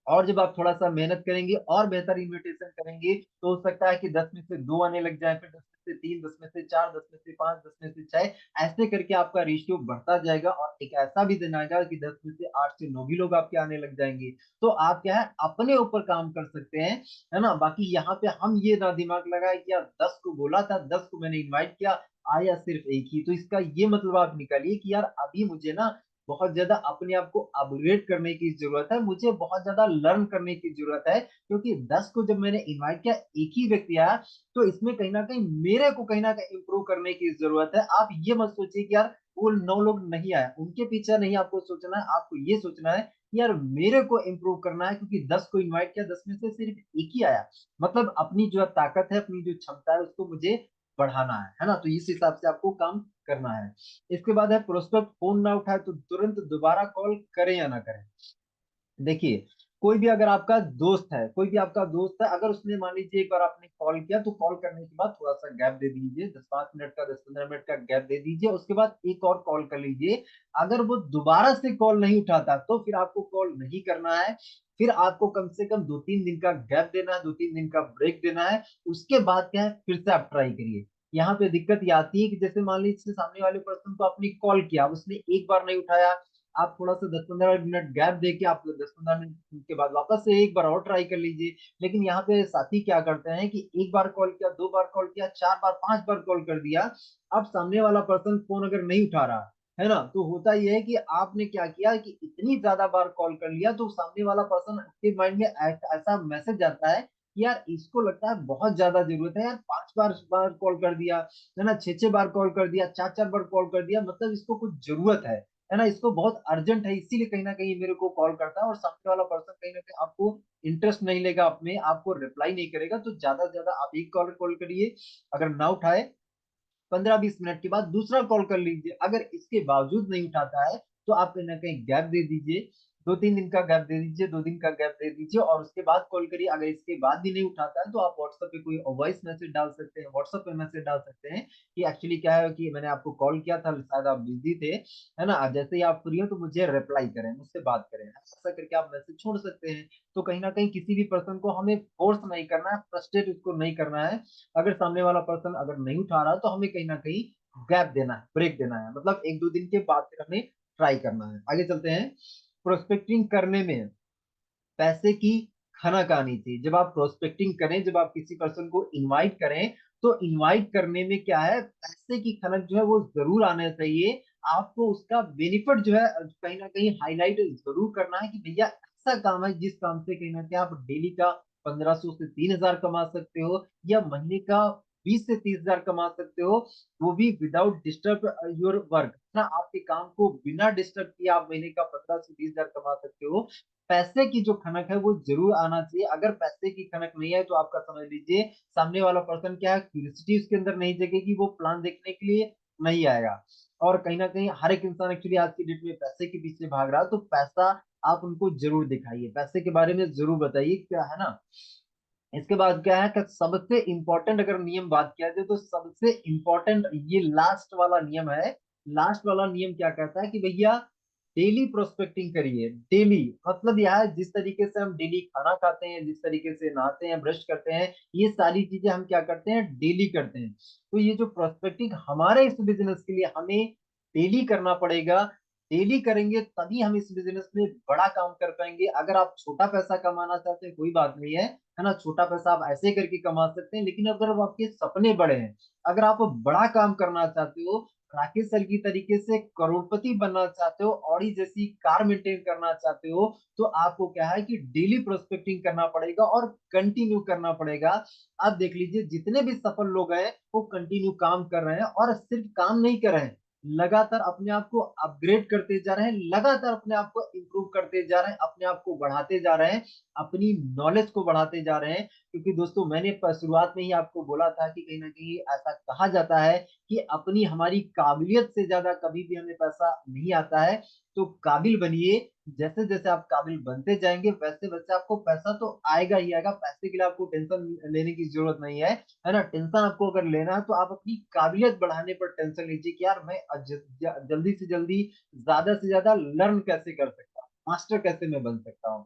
और जब आप थोड़ा सा मेहनत करेंगे और बेहतर इन्विटेशन करेंगे, तो हो सकता है कि 10 में से 2 आने लग जाए, फिर 10 में से 3, 10 में से 4, 10 में से 5, 10 में से 6, ऐसे करके आपका रेशियो बढ़ता जाएगा। और एक ऐसा भी दिन आएगा कि 10 में से 8 से 9 भी लोग आपके आने लग जाएंगे। तो आप क्या है, अपने ऊपर काम कर सकते हैं, है ना। बाकी यहाँ पे हम ये ना दिमाग लगाए कि यार 10 को बोला था, 10 को मैंने इन्वाइट किया, आया सिर्फ एक ही। तो इसका ये मतलब आप निकालिए कि यार अभी मुझे ना बहुत ज्यादा अपने आप को अपग्रेड करने की जरूरत है, मुझे बहुत ज्यादा लर्न करने की जरूरत है, क्योंकि 10 को जब मैंने इनवाइट किया एक ही व्यक्ति आया, तो इसमें कहीं ना कहीं मेरे को कहीं ना कहीं इंप्रूव करने की जरूरत है। आप ये मत सोचिए कि यार वो 9 लोग नहीं आए, उनके पीछे नहीं आपको सोचना है, आपको ये सोचना है कि यार मेरे को इम्प्रूव करना है, क्योंकि 10 को इनवाइट किया, 10 में से सिर्फ एक ही आया, मतलब अपनी जो ताकत है, अपनी जो क्षमता है, उसको मुझे बढ़ाना है ना। तो इस हिसाब से आपको काम करना है। इसके बाद है प्रोस्पेक्ट फोन ना उठाए तो तुरंत दोबारा कॉल करें या ना करें। देखिए, कोई भी अगर आपका दोस्त है, कोई भी आपका दोस्त है, अगर उसने मान लीजिए एक बार आपने कॉल किया, तो कॉल करने के बाद थोड़ा सा गैप दे दीजिए, 10-5 मिनट का, 10-15 मिनट का गैप दे दीजिए, उसके बाद एक और कॉल कर लीजिए। अगर वो दोबारा से कॉल नहीं उठाता तो फिर आपको कॉल नहीं करना है, फिर आपको कम से कम 2-3 दिन का गैप देना है, 2-3 दिन का ब्रेक देना है। उसके बाद क्या है, फिर से आप ट्राई करिए। यहाँ पे दिक्कत ये आती है कि जैसे मान लीजिए सामने वाले पर्सन को आपने कॉल किया, उसने एक बार नहीं उठाया, आप थोड़ा सा 10-15 मिनट गैप देके आप 10-15 मिनट के बाद वापस से एक बार और ट्राई कर लीजिए। लेकिन यहाँ पे साथी क्या करते हैं कि एक बार कॉल किया, 2 बार कॉल किया, 4 बार 5 बार कॉल कर दिया, अब सामने वाला पर्सन फोन अगर नहीं उठा रहा है ना, तो होता यह है कि आपने क्या किया कि इतनी ज्यादा बार कॉल कर लिया, तो सामने वाला पर्सन के माइंड में ऐसा मैसेज आता है कि यार इसको लगता है बहुत ज्यादा जरूरत है, यार 5 बार कॉल कर दिया है ना, 6-6 बार कॉल कर दिया, 4-4 बार कॉल कर दिया, मतलब इसको कुछ जरूरत है ना, इसको बहुत अर्जेंट है, इसीलिए कहीं ना कहीं मेरे को कॉल करता है। और सामने वाला पर्सन कहीं ना कहीं आपको इंटरेस्ट नहीं लेगा, अपने आपको रिप्लाई नहीं करेगा, तो ज्यादा से ज्यादा आप एक कॉल कॉल करिए। अगर ना उठाए, 15-20 मिनट के बाद दूसरा कॉल कर लीजिए। अगर इसके बावजूद नहीं उठाता है, तो आप कहीं ना कहीं गैप दे दीजिए, 2-3 दिन का गैप दे दीजिए, 2 दिन का गैप दे दीजिए, और उसके बाद कॉल करिए। अगर इसके बाद भी नहीं उठाता है, तो आप व्हाट्सएप पे कोई वॉइस मैसेज डाल सकते हैं, व्हाट्सएप पे मैसेज डाल सकते हैं कि एक्चुअली क्या है कि मैंने आपको कॉल किया था, शायद आप बिजी थे, है ना, जैसे ही आप फ्री हो तो मुझे रिप्लाई करें, मुझसे बात करें, ऐसा करके आप मैसेज छोड़ सकते हैं। तो कहीं ना कहीं किसी भी पर्सन को हमें फोर्स नहीं करना है, फ्रस्ट्रेट उसको नहीं करना है। अगर सामने वाला पर्सन अगर नहीं उठा रहा, तो हमें कहीं ना कहीं गैप देना है, ब्रेक देना है, मतलब 1-2 दिन के बाद फिर हमें ट्राई करना है। आगे चलते हैं। प्रोस्पेक्टिंग करने में पैसे की खनक आनी चाहिए। जब आप प्रोस्पेक्टिंग करें, जब आप किसी पर्सन को इनवाइट करें, तो इनवाइट करने में क्या है, पैसे की खनक जो है वो जरूर आना चाहिए। आपको उसका बेनिफिट जो है कहीं ना कहीं हाईलाइट जरूर करना है कि भैया ऐसा काम है जिस काम से कहीं ना कहीं आप डेली का 1500 से 3000 कमा सकते हो, या महीने का 20 से 30 हजार कमा सकते हो, वो भी विदाउट डिस्टर्ब योर वर्क ना, आपके काम को बिना डिस्टर्ब किए आप महीने का 15 से 20 हजार कमा सकते हो। पैसे की जो खनक है वो जरूर आना चाहिए। अगर पैसे की खनक नहीं है, तो आपका समझ लीजिए सामने वाला पर्सन क्या है, क्यूरियोसिटी उसके अंदर नहीं जगेगी, वो प्लान देखने के लिए नहीं आएगा। और कहीं ना कहीं हर एक इंसान एक्चुअली आज की डेट में पैसे के पीछे भाग रहा है, तो पैसा आप उनको जरूर दिखाइए, पैसे के बारे में जरूर बताइए क्या है ना। इसके बाद क्या है कि सबसे इंपॉर्टेंट अगर नियम बात किया जाए, तो सबसे इंपॉर्टेंट ये लास्ट वाला नियम है। लास्ट वाला नियम क्या कहता है कि भैया डेली प्रोस्पेक्टिंग करिए। डेली मतलब यह है, जिस तरीके से हम डेली खाना खाते हैं, जिस तरीके से नहाते हैं, ब्रश करते हैं, ये सारी चीजें हम क्या करते हैं, डेली करते हैं। तो ये जो प्रोस्पेक्टिंग हमारे इस बिजनेस के लिए हमें डेली करना पड़ेगा। डेली करेंगे तभी हम इस बिजनेस में बड़ा काम कर पाएंगे। अगर आप छोटा पैसा कमाना चाहते हैं, कोई बात नहीं है ना, छोटा पैसा आप ऐसे करके कमा सकते हैं। लेकिन अगर अब आपके सपने बड़े हैं, अगर आप बड़ा काम करना चाहते हो, राकेश सर की तरीके से करोड़पति बनना चाहते हो, ऑडी जैसी कार मेंटेन करना चाहते हो, तो आपको क्या है कि डेली प्रोस्पेक्टिंग करना पड़ेगा और कंटिन्यू करना पड़ेगा। आप देख लीजिए जितने भी सफल लोग हैं, वो कंटिन्यू काम कर रहे हैं, और सिर्फ काम नहीं कर रहे हैं, लगातार अपने आप को अपग्रेड करते जा रहे हैं, लगातार अपने आप को इंप्रूव करते जा रहे हैं, अपने आप को बढ़ाते जा रहे हैं, अपनी नॉलेज को बढ़ाते जा रहे हैं। क्योंकि दोस्तों मैंने शुरुआत में ही आपको बोला था कि कहीं ना कहीं ऐसा कहा जाता है कि अपनी हमारी काबिलियत से ज्यादा कभी भी हमें पैसा नहीं आता है। तो काबिल बनिए, जैसे जैसे आप काबिल बनते जाएंगे, वैसे वैसे आपको पैसा तो आएगा ही आएगा। पैसे के लिए आपको टेंशन लेने की जरूरत नहीं है ना। टेंशन आपको अगर लेना है, तो आप अपनी काबिलियत बढ़ाने पर टेंशन लीजिए कि यार मैं जल्दी से जल्दी, ज्यादा से ज्यादा लर्न कैसे कर सकता हूँ, मास्टर कैसे मैं बन सकता हूँ।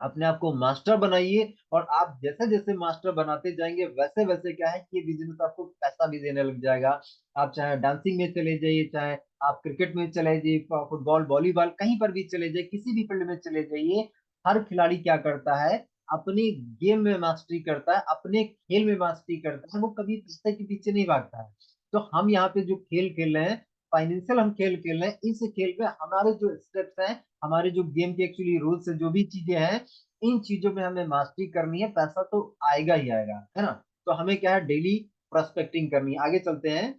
अपने आप को मास्टर बनाइए, और आप जैसे जैसे मास्टर बनाते जाएंगे, वैसे वैसे क्या है कि ये बिजनेस आपको पैसा भी देने लग जाएगा। आप चाहे डांसिंग में चले जाइए, चाहे आप क्रिकेट में चले जाइए, फुटबॉल, वॉलीबॉल, कहीं पर भी चले जाइए, किसी भी फील्ड में चले जाइए, हर खिलाड़ी क्या करता है, अपने गेम में मास्टरी करता है, अपने खेल में मास्टरी करता है, वो कभी पैसे के पीछे नहीं भागता है। तो हम यहाँ पे जो खेल खेल रहे हैं, फाइनेंशियल हम खेल खेल रहे हैं, इस खेल में हमारे जो स्टेप्स हैं, हमारे जो गेम के एक्चुअली रूल्स जो भी चीजें हैं, इन चीजों में हमें मास्टरी करनी है, पैसा तो आएगा ही आएगा, है ना। तो हमें क्या है, डेली प्रोस्पेक्टिंग करनी है। आगे चलते हैं।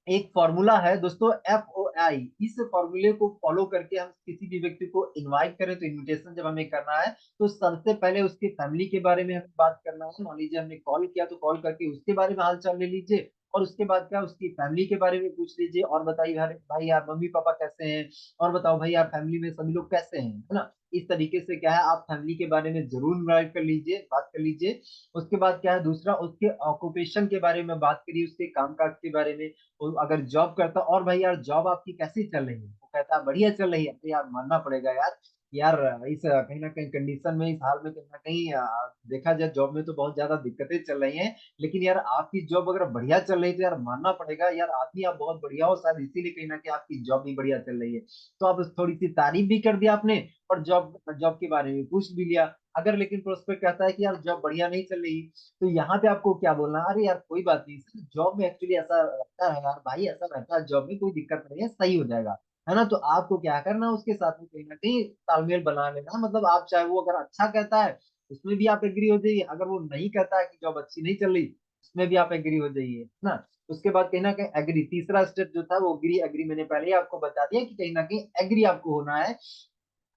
एक फॉर्मूला है दोस्तों, FOI। इस फॉर्मूले को फॉलो करके हम किसी भी व्यक्ति को इनवाइट करें, तो इनविटेशन जब हमें करना है तो सबसे पहले उसके फैमिली के बारे में हमें बात करना है। मान लीजिए हमने कॉल किया, तो कॉल करके उसके बारे में हालचाल ले लीजिए, और उसके बाद क्या, उसकी फैमिली के बारे में पूछ लीजिए, और बताइए भाई भाई यार मम्मी पापा कैसे हैं, और बताओ भाई यार फैमिली में सभी लोग कैसे हैं, है ना। इस तरीके से क्या है, आप फैमिली के बारे में जरूर इनवाइट कर लीजिए, बात कर लीजिए। उसके बाद क्या है, दूसरा उसके ऑक्यूपेशन के बारे में बात करिए, उसके कामकाज के बारे में। वो अगर जॉब करता, और भाई यार जॉब आपकी कैसी चल रही है, वो कहता है बढ़िया चल रही है, तो यार मानना पड़ेगा यार। यार इस कहीं ना कहीं कंडीशन में, इस हाल में कहीं ना कहीं देखा जाए जॉब में तो बहुत ज्यादा दिक्कतें चल रही हैं, लेकिन यार आपकी जॉब अगर बढ़िया चल रही है तो यार मानना पड़ेगा यार, आदमी आप बहुत बढ़िया हो, शायद इसीलिए कहीं ना कहीं आपकी जॉब भी बढ़िया चल रही है। तो आप थोड़ी सी तारीफ भी कर दिया आपने, और जॉब जॉब के बारे में पूछ भी लिया। अगर लेकिन प्रोस्पेक्ट कहता है कि यार जॉब बढ़िया नहीं चल रही, तो यहाँ पे आपको क्या बोलना है, अरे यार कोई बात नहीं सर, जॉब में एक्चुअली ऐसा रहता है यार भाई, ऐसा रहता है जॉब में, कोई दिक्कत नहीं है, सही हो जाएगा, है ना। तो आपको क्या करना है, उसके साथ में कहीं ना कहीं तालमेल बना लेना। मतलब आप चाहे वो अगर अच्छा कहता है उसमें भी आप एग्री हो जाइए, अगर वो नहीं कहता है कि जॉब अच्छी नहीं चल रही उसमें भी आप एग्री हो जाइए, है ना। उसके बाद कहीं ना कहीं एग्री, तीसरा स्टेप जो था वो एग्री। एग्री मैंने पहले ही आपको बता दिया कि कहीं ना कहीं एग्री आपको होना है।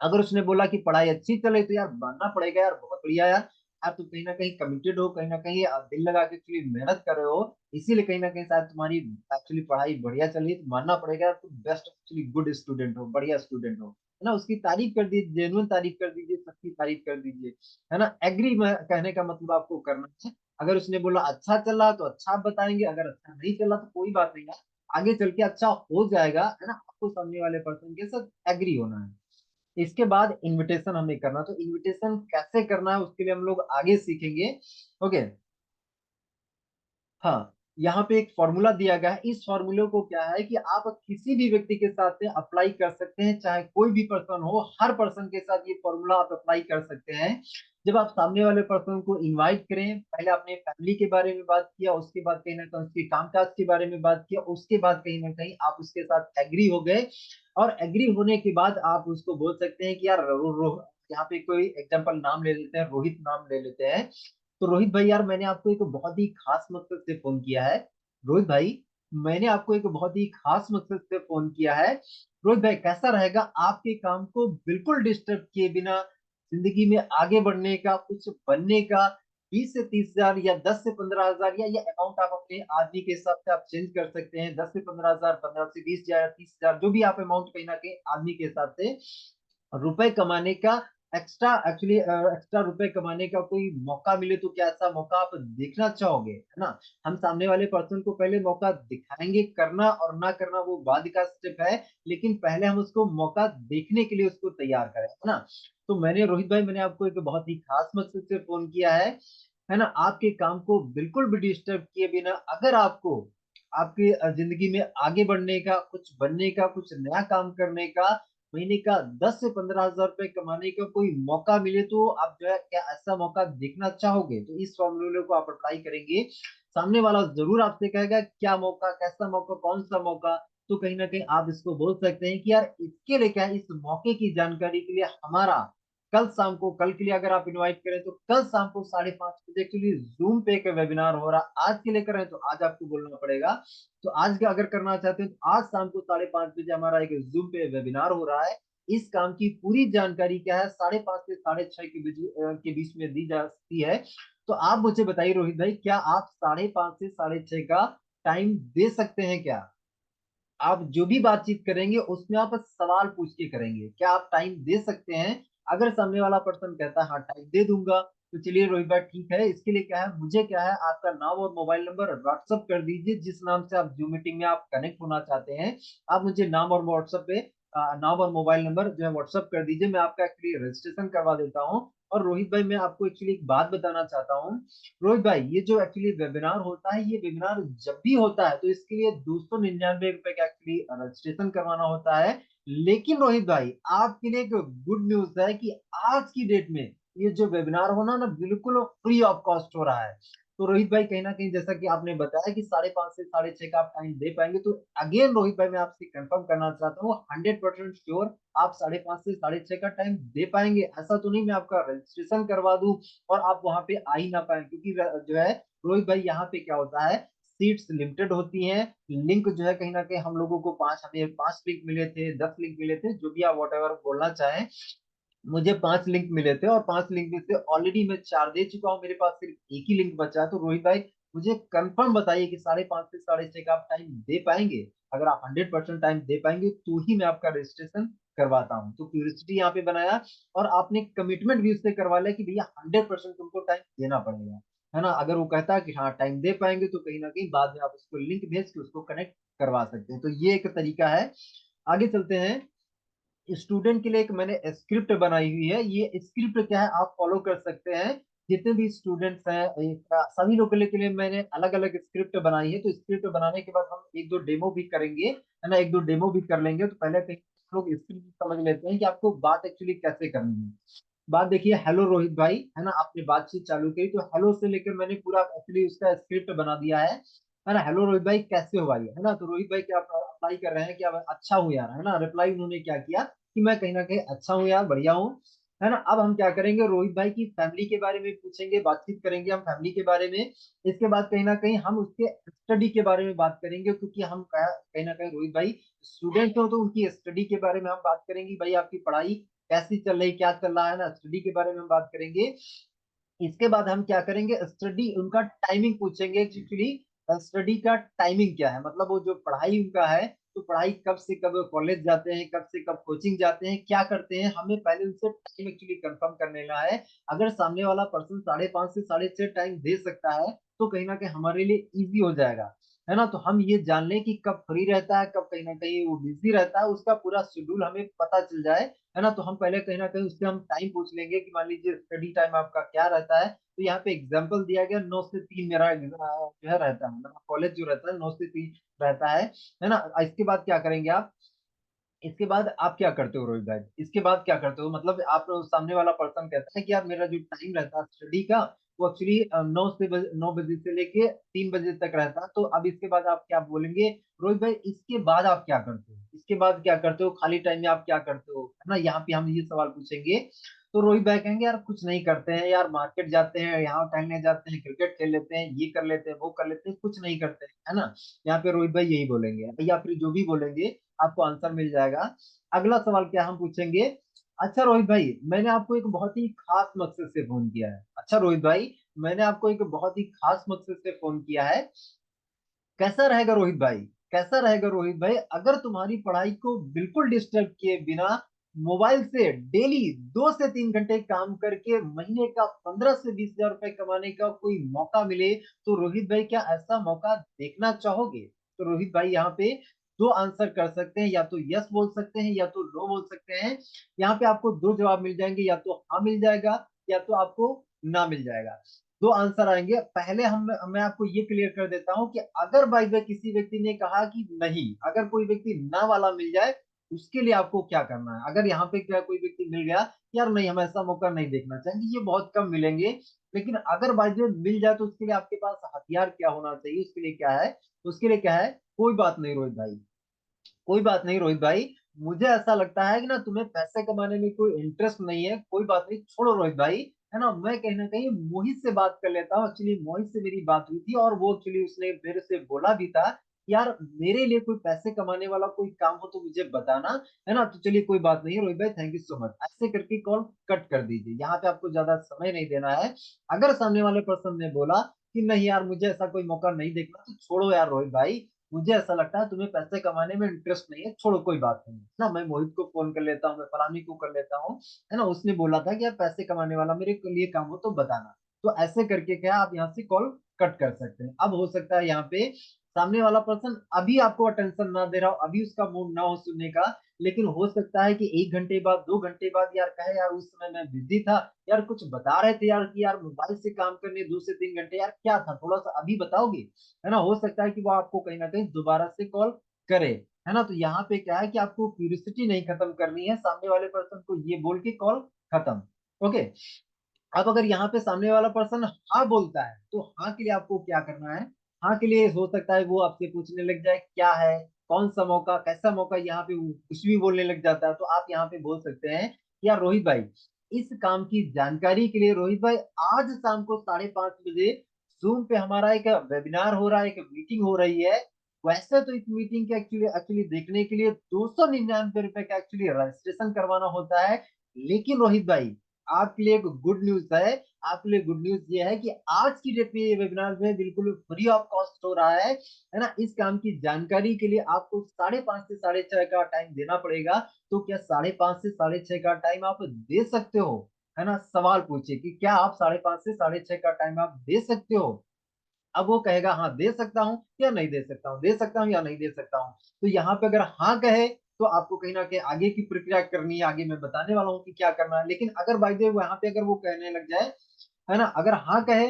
अगर उसने बोला कि पढ़ाई अच्छी चले, तो यार मानना पड़ेगा यार बहुत बढ़िया यार, आप तो कहीं ना कहीं कमिटेड हो, कहीं ना कहीं आप दिल लगा के एक्चुअली मेहनत कर रहे हो, इसीलिए कहीं ना कहीं शायद तुम्हारी एक्चुअली पढ़ाई बढ़िया चल रही है, तो मानना पड़ेगा यार तुम बेस्ट एक्चुअली गुड स्टूडेंट हो, बढ़िया स्टूडेंट हो, है ना। उसकी तारीफ कर दीजिए, जेन्युइन तारीफ कर दीजिए, सबकी तारीफ कर दीजिए, है ना। एग्री में कहने का मतलब आपको करना है। अगर उसने बोला अच्छा चल रहा तो अच्छा आप बताएंगे, अगर अच्छा नहीं चला तो कोई बात नहीं है, आगे चल के अच्छा हो जाएगा, है ना। आपको सामने वाले पर्सन के साथ एग्री होना है। इसके बाद इनविटेशन हमें करना, तो इनविटेशन कैसे करना है उसके लिए हम लोग आगे सीखेंगे। ओके। हाँ, यहाँ पे एक फॉर्मूला दिया गया है। इस फॉर्मूले को क्या है कि आप किसी भी व्यक्ति के साथ में अप्लाई कर सकते हैं, चाहे कोई भी पर्सन हो, हर पर्सन के साथ ये फॉर्मूला आप अप्लाई कर सकते हैं। जब आप सामने वाले पर्सन को इनवाइट करें, पहले आपने फैमिली के बारे में बात किया, उसके बाद कहीं ना कहीं उसके कामकाज के बारे में बात किया, उसके बाद कहीं ना कहीं आप उसके साथ एग्री हो गए, और एग्री होने के बाद आप उसको बोल सकते हैं कि यार यहाँ पे कोई एग्जाम्पल नाम ले लेते हैं, रोहित नाम ले लेते हैं। तो रोहित भाई यार मैंने आपको एक बहुत ही खास मकसद से फोन किया है। रोहित भाई, मैंने आपको एक बहुत ही खास मकसद से फोन किया है। रोहित भाई कैसा रहेगा आपके काम को बिल्कुल डिस्टर्ब किए बिना जिंदगी में आगे बढ़ने का, कुछ बनने का, 20 से 30 हजार या 10 से 15 हजार, या ये अमाउंट आप अपने आदमी के हिसाब से आप चेंज कर सकते हैं, 10 से 15 हजार, 15 से 20 हजार, 30 हजार, जो भी आप अमाउंट कहीं ना कहीं आदमी के हिसाब से रुपए कमाने का, एक्स्ट्रा एक्चुअली एक्स्ट्रा रुपए कमाने का कोई मौका मिले, तो क्या ऐसा मौका आप देखना चाहोगे, है ना। हम सामने वाले पर्सन को पहले मौका दिखाएंगे, करना और ना करना वो बाद का स्टेप है, लेकिन पहले हम उसको मौका देखने के लिए उसको तैयार करें, है ना। तो मैंने रोहित भाई, मैंने आपको एक बहुत ही खास मकसद से फोन किया है ना। आपके काम को बिल्कुल भी डिस्टर्ब किए बिना, अगर आपको आपकी जिंदगी में आगे बढ़ने का, कुछ बनने का, कुछ नया काम करने का, महीने का 10 से 15 हजार रुपए कमाने का कोई मौका मिले, तो आप जो है क्या ऐसा मौका देखना चाहोगे, तो इस फॉर्मूले को आप अप्लाई करेंगे। सामने वाला जरूर आपसे कहेगा क्या मौका, कैसा मौका, कौन सा मौका। तो कहीं ना कहीं आप इसको बोल सकते हैं कि यार इसके लिए क्या है, इस मौके की जानकारी के लिए हमारा कल शाम को, कल के लिए अगर आप इनवाइट करें तो कल शाम को 5:30 बजे एक्चुअली जूम पे एक वेबिनार हो रहा है। आज के लिए करें तो आज आपको बोलना पड़ेगा, तो आज का अगर करना चाहते हैं तो आज शाम को 5:30 बजे हमारा एक जूम पे वेबिनार हो रहा है। इस काम की पूरी जानकारी क्या है, 5:30 से 6:30 के बीच में दी जाती है। तो आप मुझे बताइए रोहित भाई, क्या आप 5:30 से 6:30 का टाइम दे सकते हैं क्या। आप जो भी बातचीत करेंगे उसमें आप सवाल पूछ के करेंगे, क्या आप टाइम दे सकते हैं। अगर सामने वाला पर्सन कहता है हाँ टाइम दे दूंगा, तो चलिए रोहित भाई ठीक है। इसके लिए क्या है, मुझे क्या है, आपका नाम और मोबाइल नंबर व्हाट्सअप कर दीजिए, जिस नाम से आप जूम मीटिंग में आप कनेक्ट होना चाहते हैं। आप मुझे नाम और व्हाट्सएप पे नाम और मोबाइल नंबर जो है व्हाट्सअप कर दीजिए, मैं आपका एक्चुअली रजिस्ट्रेशन करवा देता हूँ। और रोहित भाई मैं आपको एक्चुअली एक बात बताना चाहता हूँ। रोहित भाई, ये जो एक्चुअली वेबिनार होता है, ये वेबिनार जब भी होता है तो इसके लिए 299 रुपए का एक्चुअली रजिस्ट्रेशन करवाना होता है। लेकिन रोहित भाई आपके लिए एक गुड न्यूज है कि आज की डेट में ये जो वेबिनार होना ना बिल्कुल फ्री ऑफ कॉस्ट हो रहा है। तो रोहित भाई कहीं ना कहीं जैसा कि आपने बताया कि 5:30 से 6:30 का आप टाइम दे पाएंगे, तो अगेन रोहित भाई मैं आपसे कंफर्म करना चाहता हूँ 100% श्योर आप 5:30 से 6:30 का टाइम दे पाएंगे। ऐसा तो नहीं मैं आपका रजिस्ट्रेशन करवा दूं और आप वहां पे आ ही ना पाए, क्योंकि जो है रोहित भाई यहाँ पे क्या होता है, सीट्स लिमिटेड होती हैं। लिंक जो है कहीं ना कहीं हम लोगों को हमें 5 लिंक मिले थे, 10 लिंक मिले थे, जो भी आप वॉट एवर बोलना चाहें, मुझे 5 लिंक मिले थे और 5 लिंक में से ऑलरेडी मैं 4 दे चुका हूँ, मेरे पास सिर्फ एक ही लिंक बचा है। तो रोहित भाई मुझे कंफर्म बताइए कि 5:30 से 6:30 का आप टाइम दे पाएंगे। अगर आप 100% टाइम दे पाएंगे तो ही मैं आपका रजिस्ट्रेशन करवाता हूँ। तो क्यूरियोसिटी यहाँ पे बनाया और आपने कमिटमेंट भी उससे करवा लिया कि भैया 100% तुमको टाइम देना पड़ेगा, है ना। अगर वो कहता है कि हाँ टाइम दे पाएंगे, तो कहीं ना कहीं बाद में आप उसको लिंक भेज के उसको कनेक्ट करवा सकते हैं। तो ये एक तरीका है। आगे चलते हैं। स्टूडेंट के लिए एक मैंने स्क्रिप्ट बनाई हुई है। ये स्क्रिप्ट क्या है आप फॉलो कर सकते हैं। जितने भी स्टूडेंट्स हैं सभी लोगों के लिए मैंने अलग अलग स्क्रिप्ट बनाई है। तो स्क्रिप्ट बनाने के बाद हम एक दो डेमो भी करेंगे, है ना, एक दो डेमो भी कर लेंगे। तो पहले कहीं लोग स्क्रिप्ट समझ लेते हैं कि आपको बात एक्चुअली कैसे करनी है। बात देखिए, हेलो रोहित भाई, है ना, आपने बातचीत चालू करी तो हेलो से लेकर मैंने पूरा एक्चुअली उसका स्क्रिप्ट बना दिया है ना। हेलो रोहित भाई कैसे हो भाई, है ना। तो रोहित भाई क्या अप्लाई कर रहे हैं कि अब अच्छा हूँ यार, है ना। रिप्लाई उन्होंने क्या किया कि मैं कहीं ना कहीं अच्छा हूँ यार, बढ़िया हूँ, है ना। अब हम क्या करेंगे, रोहित भाई की फैमिली के बारे में पूछेंगे, बातचीत करेंगे हम फैमिली के बारे में। इसके बाद कहीं ना कहीं हम उसके स्टडी के बारे में बात करेंगे, क्योंकि हम कहीं ना कहीं रोहित भाई स्टूडेंट हो तो उनकी स्टडी के बारे में हम बात करेंगे, भाई आपकी पढ़ाई कैसी चल रही, क्या चल रहा है ना, स्टडी के बारे में हम बात करेंगे। इसके बाद हम क्या करेंगे, स्टडी उनका टाइमिंग पूछेंगे। एक्चुअली स्टडी का टाइमिंग क्या है, मतलब वो जो पढ़ाई उनका है, तो पढ़ाई कब से कब कॉलेज जाते हैं, कब से कब कोचिंग जाते हैं, क्या करते हैं, हमें पहले उनसे टाइम एक्चुअली कंफर्म करने का है। अगर सामने वाला पर्सन 5:30 से 6:30 टाइम दे सकता है, तो कहीं ना कहीं हमारे लिए इजी हो जाएगा, है ना। तो हम ये जान लें कि कब फ्री रहता है, कब कहीं ना कहीं वो बिजी रहता है, उसका पूरा शेड्यूल हमें पता चल जाए, है ना। तो हम पहले कहीं ना कहीं उससे हम टाइम पूछ लेंगे कि मान लीजिए स्टडी टाइम आपका क्या रहता है। तो यहाँ पे एग्जाम्पल दिया गया 9 से 3 मेरा जो है रहता है, मतलब कॉलेज जो रहता है 9 से 3 रहता है ना। इसके बाद क्या करेंगे आप, इसके बाद आप क्या करते हो रोहित भाई, इसके बाद क्या करते हो, मतलब आप सामने वाला पर्सन कहता है कि यार मेरा जो टाइम रहता है स्टडी का, वो एक्चुअली 9 बजे से लेके 3 बजे तक रहता है। तो अब इसके बाद आप क्या बोलेंगे, रोहित भाई इसके बाद आप क्या करते हो, इसके बाद क्या करते हो, खाली टाइम में आप क्या करते हो, है ना। यहाँ पे हम ये सवाल पूछेंगे। तो रोहित भाई कहेंगे यार कुछ नहीं करते हैं यार, मार्केट जाते हैं, यहाँ टहलने जाते हैं, क्रिकेट खेल लेते हैं, ये कर लेते हैं, वो कर लेते हैं, कुछ नहीं करते हैं, है ना। यहाँ पे रोहित भाई यही बोलेंगे, या फिर जो भी बोलेंगे आपको आंसर मिल जाएगा। अगला सवाल क्या हम पूछेंगे, अच्छा रोहित भाई मैंने आपको एक बहुत ही खास मकसद से फोन किया है, अच्छा रोहित भाई मैंने आपको एक बहुत ही खास मकसद से फोन किया है। कैसा रहेगा रोहित भाई, कैसा रहेगा रोहित भाई अगर तुम्हारी पढ़ाई को बिल्कुल डिस्टर्ब किए बिना मोबाइल से डेली 2 से 3 घंटे काम करके महीने का 15 से 20 हजार रुपए कमाने का कोई मौका मिले, तो रोहित भाई क्या ऐसा मौका देखना चाहोगे। तो रोहित भाई यहाँ पे दो आंसर कर सकते हैं, या तो यस बोल सकते हैं या तो नो बोल सकते हैं। यहाँ पे आपको दो जवाब मिल जाएंगे, या तो हाँ मिल जाएगा या तो आपको ना मिल जाएगा। दो आंसर आएंगे। पहले मैं आपको ये क्लियर कर देता हूं कि अगर बाई द किसी व्यक्ति ने कहा कि नहीं, अगर कोई व्यक्ति ना वाला मिल जाए, उसके लिए आपको क्या करना है। अगर यहाँ पे क्या कोई व्यक्ति मिल गया यार नहीं हम ऐसा मौका नहीं देखना चाहेंगे, ये बहुत कम मिलेंगे, लेकिन अगर बाई द मिल जाए तो उसके लिए आपके पास हथियार क्या होना चाहिए, उसके लिए क्या है, उसके लिए क्या है, कोई बात नहीं रोहित भाई, कोई बात नहीं रोहित भाई, मुझे ऐसा लगता है कि ना तुम्हें पैसे कमाने में कोई इंटरेस्ट नहीं है, कोई बात नहीं, छोड़ो रोहित भाई, है ना। मैं कहीं ना कहीं मोहित से बात कर लेता हूँ। एक्चुअली मोहित से मेरी बात हुई थी और वो एक्चुअली उसने मेरे से बोला भी था यार मेरे लिए कोई पैसे कमाने वाला कोई काम हो तो मुझे बताना, है ना। तो चलिए कोई बात नहीं रोहित भाई, थैंक यू सो मच, ऐसे करके कॉल कट कर दीजिए, यहाँ पे आपको ज्यादा समय नहीं देना है। अगर सामने वाले पर्सन ने बोला कि नहीं यार मुझे ऐसा कोई मौका नहीं देखना, तो छोड़ो यार रोहित भाई, मुझे ऐसा लगता है तुम्हें पैसे कमाने में इंटरेस्ट नहीं है, छोड़ो कोई बात नहीं, ना मैं मोहित को फोन कर लेता हूँ, मैं फलानी को कर लेता हूँ, है ना। उसने बोला था कि यार पैसे कमाने वाला मेरे लिए काम हो तो बताना। तो ऐसे करके क्या आप यहाँ से कॉल कट कर सकते हैं। अब हो सकता है यहाँ पे सामने वाला पर्सन अभी आपको अटेंशन ना दे रहा हो, अभी उसका मूड ना हो सुनने का, लेकिन हो सकता है कि 1 घंटे बाद 2 घंटे बाद यार कहे यार उस समय मैं बिजी था यार, कुछ बता रहे थे यार कि यार मोबाइल से काम करने 2 से 3 घंटे यार क्या था, थोड़ा सा अभी बताओगे, है ना। हो सकता है कि वो आपको कहीं ना कहीं दोबारा से कॉल करे, है ना। तो यहाँ पे क्या है कि आपको क्यूरियोसिटी नहीं खत्म करनी है, सामने वाले पर्सन को ये बोल के कॉल खत्म। ओके। अब अगर यहाँ पे सामने वाला पर्सन हाँ बोलता है तो हाँ के लिए आपको क्या करना है। हाँ के लिए हो सकता है वो आपसे पूछने लग जाए क्या है, कौन सा मौका, कैसा मौका, यहाँ पे वो कुछ भी बोलने लग जाता है तो आप यहाँ पे बोल सकते हैं कि यार रोहित भाई, इस काम की जानकारी के लिए रोहित भाई, आज शाम को 5:30 बजे जूम पे हमारा एक वेबिनार हो रहा है, एक मीटिंग हो रही है। वैसे तो इस मीटिंग के एक्चुअली एक्चुअली देखने के लिए 299 रुपए का एक्चुअली रजिस्ट्रेशन करवाना होता है। लेकिन रोहित भाई, आपके लिए एक गुड न्यूज है। आपके लिए गुड न्यूज ये है कि आज की डेट में ये वेबिनार जो है बिल्कुल फ्री ऑफ कॉस्ट हो रहा है ना। इस काम की जानकारी के लिए आपको 5:30 से 6:30 का टाइम देना पड़ेगा। तो क्या 5:30 से 6:30 का टाइम आप दे सकते हो, है ना। सवाल पूछिए कि क्या आप 5:30 से 6:30 का टाइम आप दे सकते हो। अब वो कहेगा हाँ दे सकता हूँ या नहीं दे सकता हूँ, दे सकता हूँ या नहीं दे सकता हूँ। तो यहाँ पे अगर हाँ कहे तो आपको कहीं ना कहीं आगे की प्रक्रिया करनी है, आगे मैं बताने वाला हूँ कि क्या करना है। लेकिन अगर बाय द वे वहां पे अगर वो कहने लग जाए, है ना, अगर हाँ कहे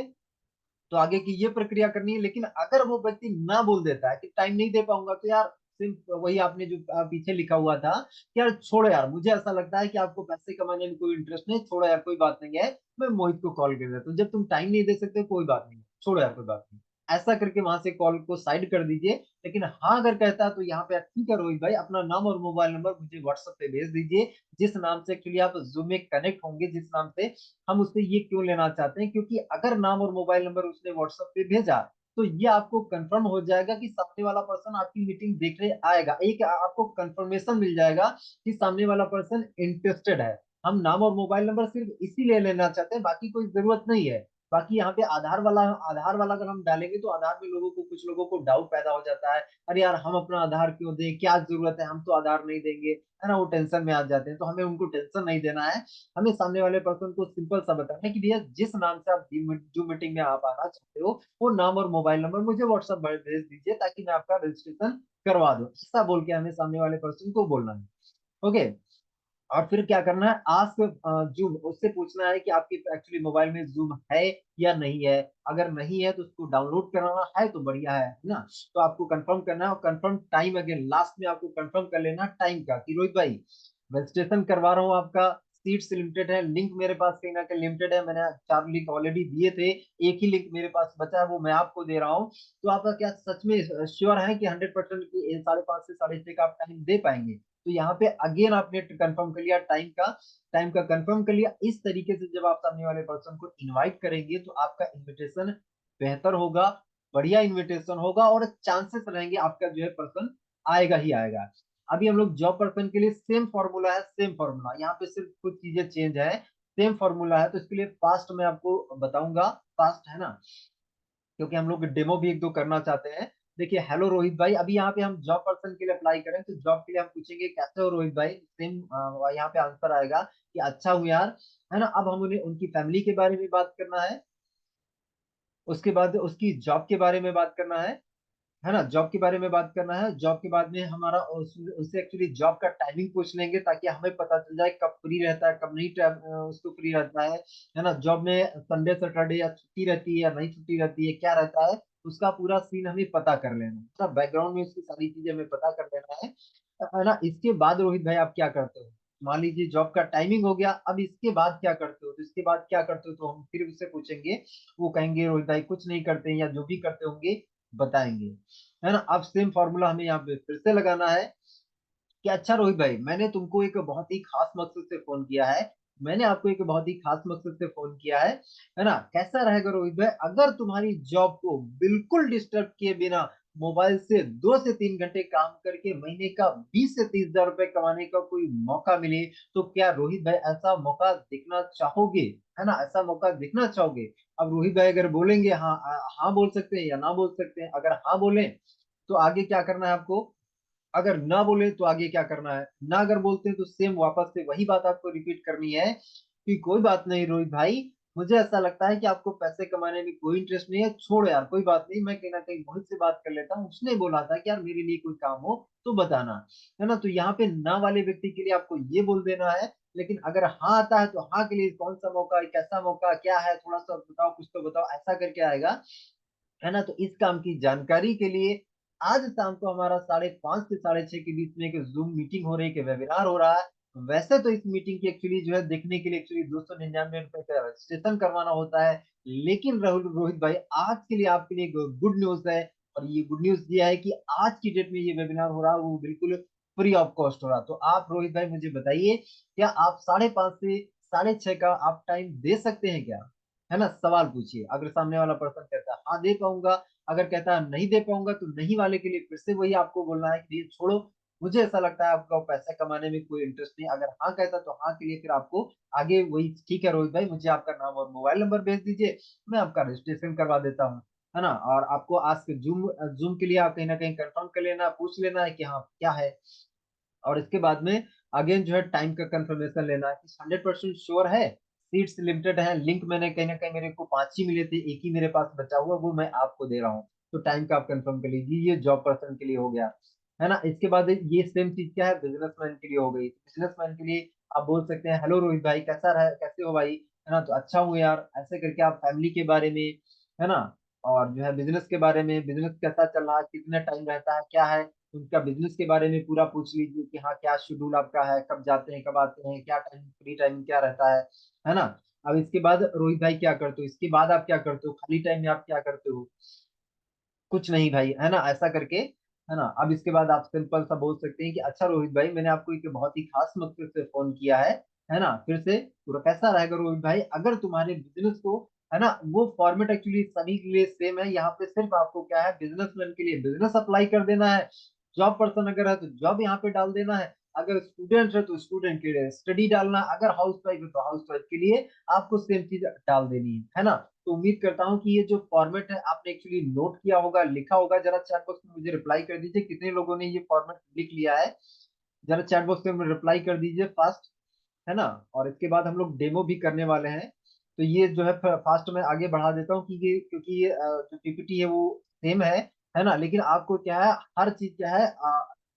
तो आगे की ये प्रक्रिया करनी है। लेकिन अगर वो व्यक्ति ना बोल देता है कि टाइम नहीं दे पाऊंगा, तो यार सिर्फ वही आपने जो पीछे लिखा हुआ था कि यार छोड़ो यार, मुझे ऐसा लगता है कि आपको पैसे कमाने में कोई इंटरेस्ट नहीं, छोड़ो यार कोई बात नहीं है, मैं मोहित को कॉल कर देता हूँ, जब तुम टाइम नहीं दे सकते कोई बात नहीं, छोड़ो यार कोई बात नहीं, ऐसा करके वहां से कॉल को साइड कर दीजिए। लेकिन हाँ अगर कहता है तो यहाँ पे ठीक है रोहित भाई, अपना नाम और मोबाइल नंबर मुझे व्हाट्सएप पे भेज दीजिए। जिस नाम से एक्चुअली आप जूम में कनेक्ट होंगे, जिस नाम से, हम उससे ये क्यों लेना चाहते हैं, क्योंकि अगर नाम और मोबाइल नंबर उसने व्हाट्सएप पे भेजा तो ये आपको कंफर्म हो जाएगा कि सामने वाला पर्सन आपकी मीटिंग देखने आएगा, एक आपको कंफर्मेशन मिल जाएगा कि सामने वाला पर्सन इंटरेस्टेड है। हम नाम और मोबाइल नंबर सिर्फ इसीलिए लेना चाहते हैं, बाकी कोई जरूरत नहीं है। बाकी यहाँ पे आधार वाला अगर हम डालेंगे तो आधार में लोगों को, कुछ लोगों को डाउट पैदा हो जाता है, अरे यार हम अपना आधार क्यों दें, क्या जरूरत है, हम तो आधार नहीं देंगे, है ना, वो टेंशन में आ जाते हैं। तो हमें उनको टेंशन नहीं देना है। हमें सामने वाले पर्सन को सिंपल सा बताना है कि भैया जिस नाम से आप जो मीटिंग में आप आना चाहते हो वो नाम और मोबाइल नंबर मुझे व्हाट्सएप पर भेज दीजिए ताकि मैं आपका रजिस्ट्रेशन करवा दूं। ऐसा बोल के हमें सामने वाले पर्सन को बोलना है। ओके। और फिर क्या करना है, आस्क जूम, उससे पूछना है कि आपके एक्चुअली मोबाइल में जूम है या नहीं है। अगर नहीं है तो उसको डाउनलोड कराना है तो बढ़िया है ना। तो आपको कंफर्म करना है, और कंफर्म टाइम अगेन लास्ट में आपको कंफर्म कर लेना टाइम का कि रोहित भाई रजिस्ट्रेशन करवा रहा हूँ आपका, सीट्स लिमिटेड है, लिंक मेरे पास कहीं ना कहीं लिमिटेड है, मैंने 4 लिंक ऑलरेडी दिए थे, एक ही लिंक मेरे पास बचा है वो मैं आपको दे रहा हूँ। तो आपका क्या सच में श्योर है कि 100% की 5:30 से 6:30 का आप टाइम दे पाएंगे। तो यहाँ पे अगेन आपने कंफर्म कर लिया टाइम का कंफर्म कर लिया। इस तरीके से जब आप सामने वाले पर्सन को इनवाइट करेंगे तो आपका इनविटेशन बेहतर होगा, बढ़िया इनविटेशन होगा, और चांसेस रहेंगे आपका जो है पर्सन आएगा ही आएगा। अभी हम लोग जॉब पर्सन के लिए सेम फॉर्मूला है, सेम फॉर्मूला, यहाँ पे सिर्फ कुछ चीजें चेंज है, सेम फॉर्मूला है। तो इसके लिए फास्ट मैं आपको बताऊंगा, फास्ट है ना, क्योंकि हम लोग डेमो भी एक दो करना चाहते हैं। देखिए, हेलो रोहित भाई, अभी यहाँ पे हम जॉब पर्सन के लिए अप्लाई करें तो जॉब के लिए हम पूछेंगे कैसे हो रोहित भाई, सेम यहाँ पे आंसर आएगा कि अच्छा हूँ यार, है ना। अब हम उन्हें उनकी फैमिली के बारे में बात करना है, उसके बाद उसकी जॉब के बारे में बात करना है ना, जॉब के बारे में बात करना है। जॉब के बाद में हमारा उससे एक्चुअली जॉब का टाइमिंग पूछ लेंगे ताकि हमें पता चल जाए कब फ्री रहता है, कब नहीं उसको फ्री रहता है ना। जॉब में संडे सैटरडे या छुट्टी रहती है या नहीं छुट्टी रहती है, क्या रहता है, उसका पूरा सीन हमें पता कर लेना है, बैकग्राउंड में उसकी सारी चीजें हमें पता कर लेना है ना। इसके बाद रोहित भाई आप क्या करते हो, मान लीजिए जॉब का टाइमिंग हो गया, अब इसके बाद क्या करते हो, तो इसके बाद क्या करते हो तो हम फिर उससे पूछेंगे। वो कहेंगे रोहित भाई कुछ नहीं करते हैं, या जो भी करते होंगे बताएंगे, है ना। अब सेम फॉर्मूला हमें यहाँ पे फिर से लगाना है कि अच्छा रोहित भाई, मैंने तुमको एक बहुत ही खास मकसद से फोन किया है, मैंने आपको एक बहुत ही खास मकसद से फोन किया है ना। कैसा रहेगा रोहित भाई अगर तुम्हारी जॉब को बिल्कुल डिस्टर्ब किए बिना मोबाइल से 2 से 3 घंटे काम करके महीने का 20 से 30 हजार रुपए कमाने का कोई मौका मिले, तो क्या रोहित भाई ऐसा मौका देखना चाहोगे, है ना, ऐसा मौका देखना चाहोगे। अब रोहित भाई अगर बोलेंगे हाँ, हाँ बोल सकते हैं या ना बोल सकते हैं। अगर हाँ बोले तो आगे क्या करना है आपको, अगर ना बोले तो आगे क्या करना है, ना अगर बोलते हैं तो सेम वापस से वही बात आपको रिपीट करनी है कि कोई बात नहीं रोहित भाई, मुझे ऐसा लगता है कि आपको पैसे कमाने में कोई इंटरेस्ट नहीं है, छोड़ो यार कोई बात नहीं, मैं कहीं ना कहीं मोहित से बात कर लेता हूँ, उसने बोला था कि यार मेरे लिए कोई काम हो तो बताना, है ना। तो यहाँ पे ना वाले व्यक्ति के लिए आपको ये बोल देना है। लेकिन अगर हाँ आता है तो हाँ के लिए कौन सा मौका है, कैसा मौका, क्या है, थोड़ा सा बताओ, कुछ तो बताओ, ऐसा करके आएगा, है ना। तो इस काम की जानकारी के लिए आज शाम को हमारा 5:30 से 6:30 के बीच में एक जूम मीटिंग हो रही है, कि वेबिनार हो रहा है। वैसे तो इस मीटिंग की एक्चुअली जो है देखने के लिए एक्चुअली 299 रुपए का रजिस्ट्रेशन करवाना होता है, लेकिन राहुल रोहित भाई आज के लिए आपके लिए गुड न्यूज है। और ये गुड न्यूज ये है कि आज की डेट में ये वेबिनार हो रहा है वो बिल्कुल फ्री ऑफ कॉस्ट हो रहा है। तो आप रोहित भाई मुझे बताइए, क्या आप 5:30 से 6:30 का आप टाइम दे सकते हैं क्या? है ना, सवाल पूछिए। अगर सामने वाला पर्सन कहता है हाँ दे पाऊंगा, अगर कहता है नहीं दे पाऊंगा, तो नहीं वाले के लिए फिर से वही आपको बोलना है कि ये छोड़ो, मुझे ऐसा लगता है आपका पैसा कमाने में कोई इंटरेस्ट नहीं। अगर हाँ कहता तो हाँ के लिए फिर आपको आगे वही, ठीक है रोहित भाई मुझे आपका नाम और मोबाइल नंबर भेज दीजिए, मैं आपका रजिस्ट्रेशन करवा देता हूँ। है ना, और आपको आज के जूम जूम के लिए आप कहीं ना कहीं कंफर्म कर लेना, पूछ लेना है कि हाँ क्या है। और इसके बाद में अगेन जो है टाइम का कंफर्मेशन लेना है कि 100% श्योर है, सीट्स लिमिटेड है, लिंक मैंने कहीं ना कहीं, मेरे को 5 ही मिले थे, एक ही मेरे पास बचा हुआ वो मैं आपको दे रहा हूँ। तो टाइम का आप कंफर्म कर लीजिए, ये जॉब पर्सन के लिए हो गया। है ना, इसके बाद ये सेम चीज क्या है, बिजनेसमैन के लिए हो गई। बिजनेसमैन के लिए आप बोल सकते हैं हेलो रोहित भाई कैसा रहे, कैसे हो भाई, है ना, तो अच्छा हूँ यार, ऐसे करके आप फैमिली के बारे में, है ना, और जो है बिजनेस के बारे में, बिजनेस कैसा चल रहा है, कितना टाइम रहता है, क्या है उनका बिजनेस के बारे में पूरा पूछ लीजिए कि हाँ क्या शेड्यूल आपका है, कब जाते हैं कब आते हैं, क्या टाइम फ्री टाइम क्या रहता है ना। अब इसके बाद रोहित भाई क्या करते हो, इसके बाद आप क्या करते हो, खाली टाइम में आप क्या करते हो? कुछ नहीं भाई, है ना, ऐसा करके, है ना। अब इसके बाद आप सिंपल सा बोल सकते हैं कि अच्छा रोहित भाई मैंने आपको एक बहुत ही खास मकसद से फोन किया है ना, फिर से पूरा कैसा रहेगा रोहित भाई, अगर तुम्हारे बिजनेस को, है ना, वो फॉर्मेट एक्चुअली सभी के लिए सेम है, यहाँ पे सिर्फ आपको क्या है, बिजनेसमैन के लिए बिजनेस अप्लाई कर देना है, जॉब पर्सन अगर है तो जॉब यहाँ पे डाल देना है, अगर स्टूडेंट है तो स्टूडेंट के लिए स्टडी डालना, अगर हाउस वाइफ है तो हाउस वाइफ के लिए आपको सेम चीज डाल देनी है ना। तो उम्मीद करता हूँ कि ये जो फॉर्मेट है आपने एक्चुअली नोट किया होगा, लिखा होगा, जरा चैट बॉक्स में मुझे रिप्लाई कर दीजिए कितने लोगों ने ये फॉर्मेट लिख लिया है, जरा चैट बॉक्स में रिप्लाई कर दीजिए फास्ट, है ना। और इसके बाद हम लोग डेमो भी करने वाले हैं, तो ये जो है फास्ट में आगे बढ़ा देता हूँ कि ये, क्योंकि ये जो पीपीटी है वो सेम है ना, लेकिन आपको क्या है, हर चीज क्या है,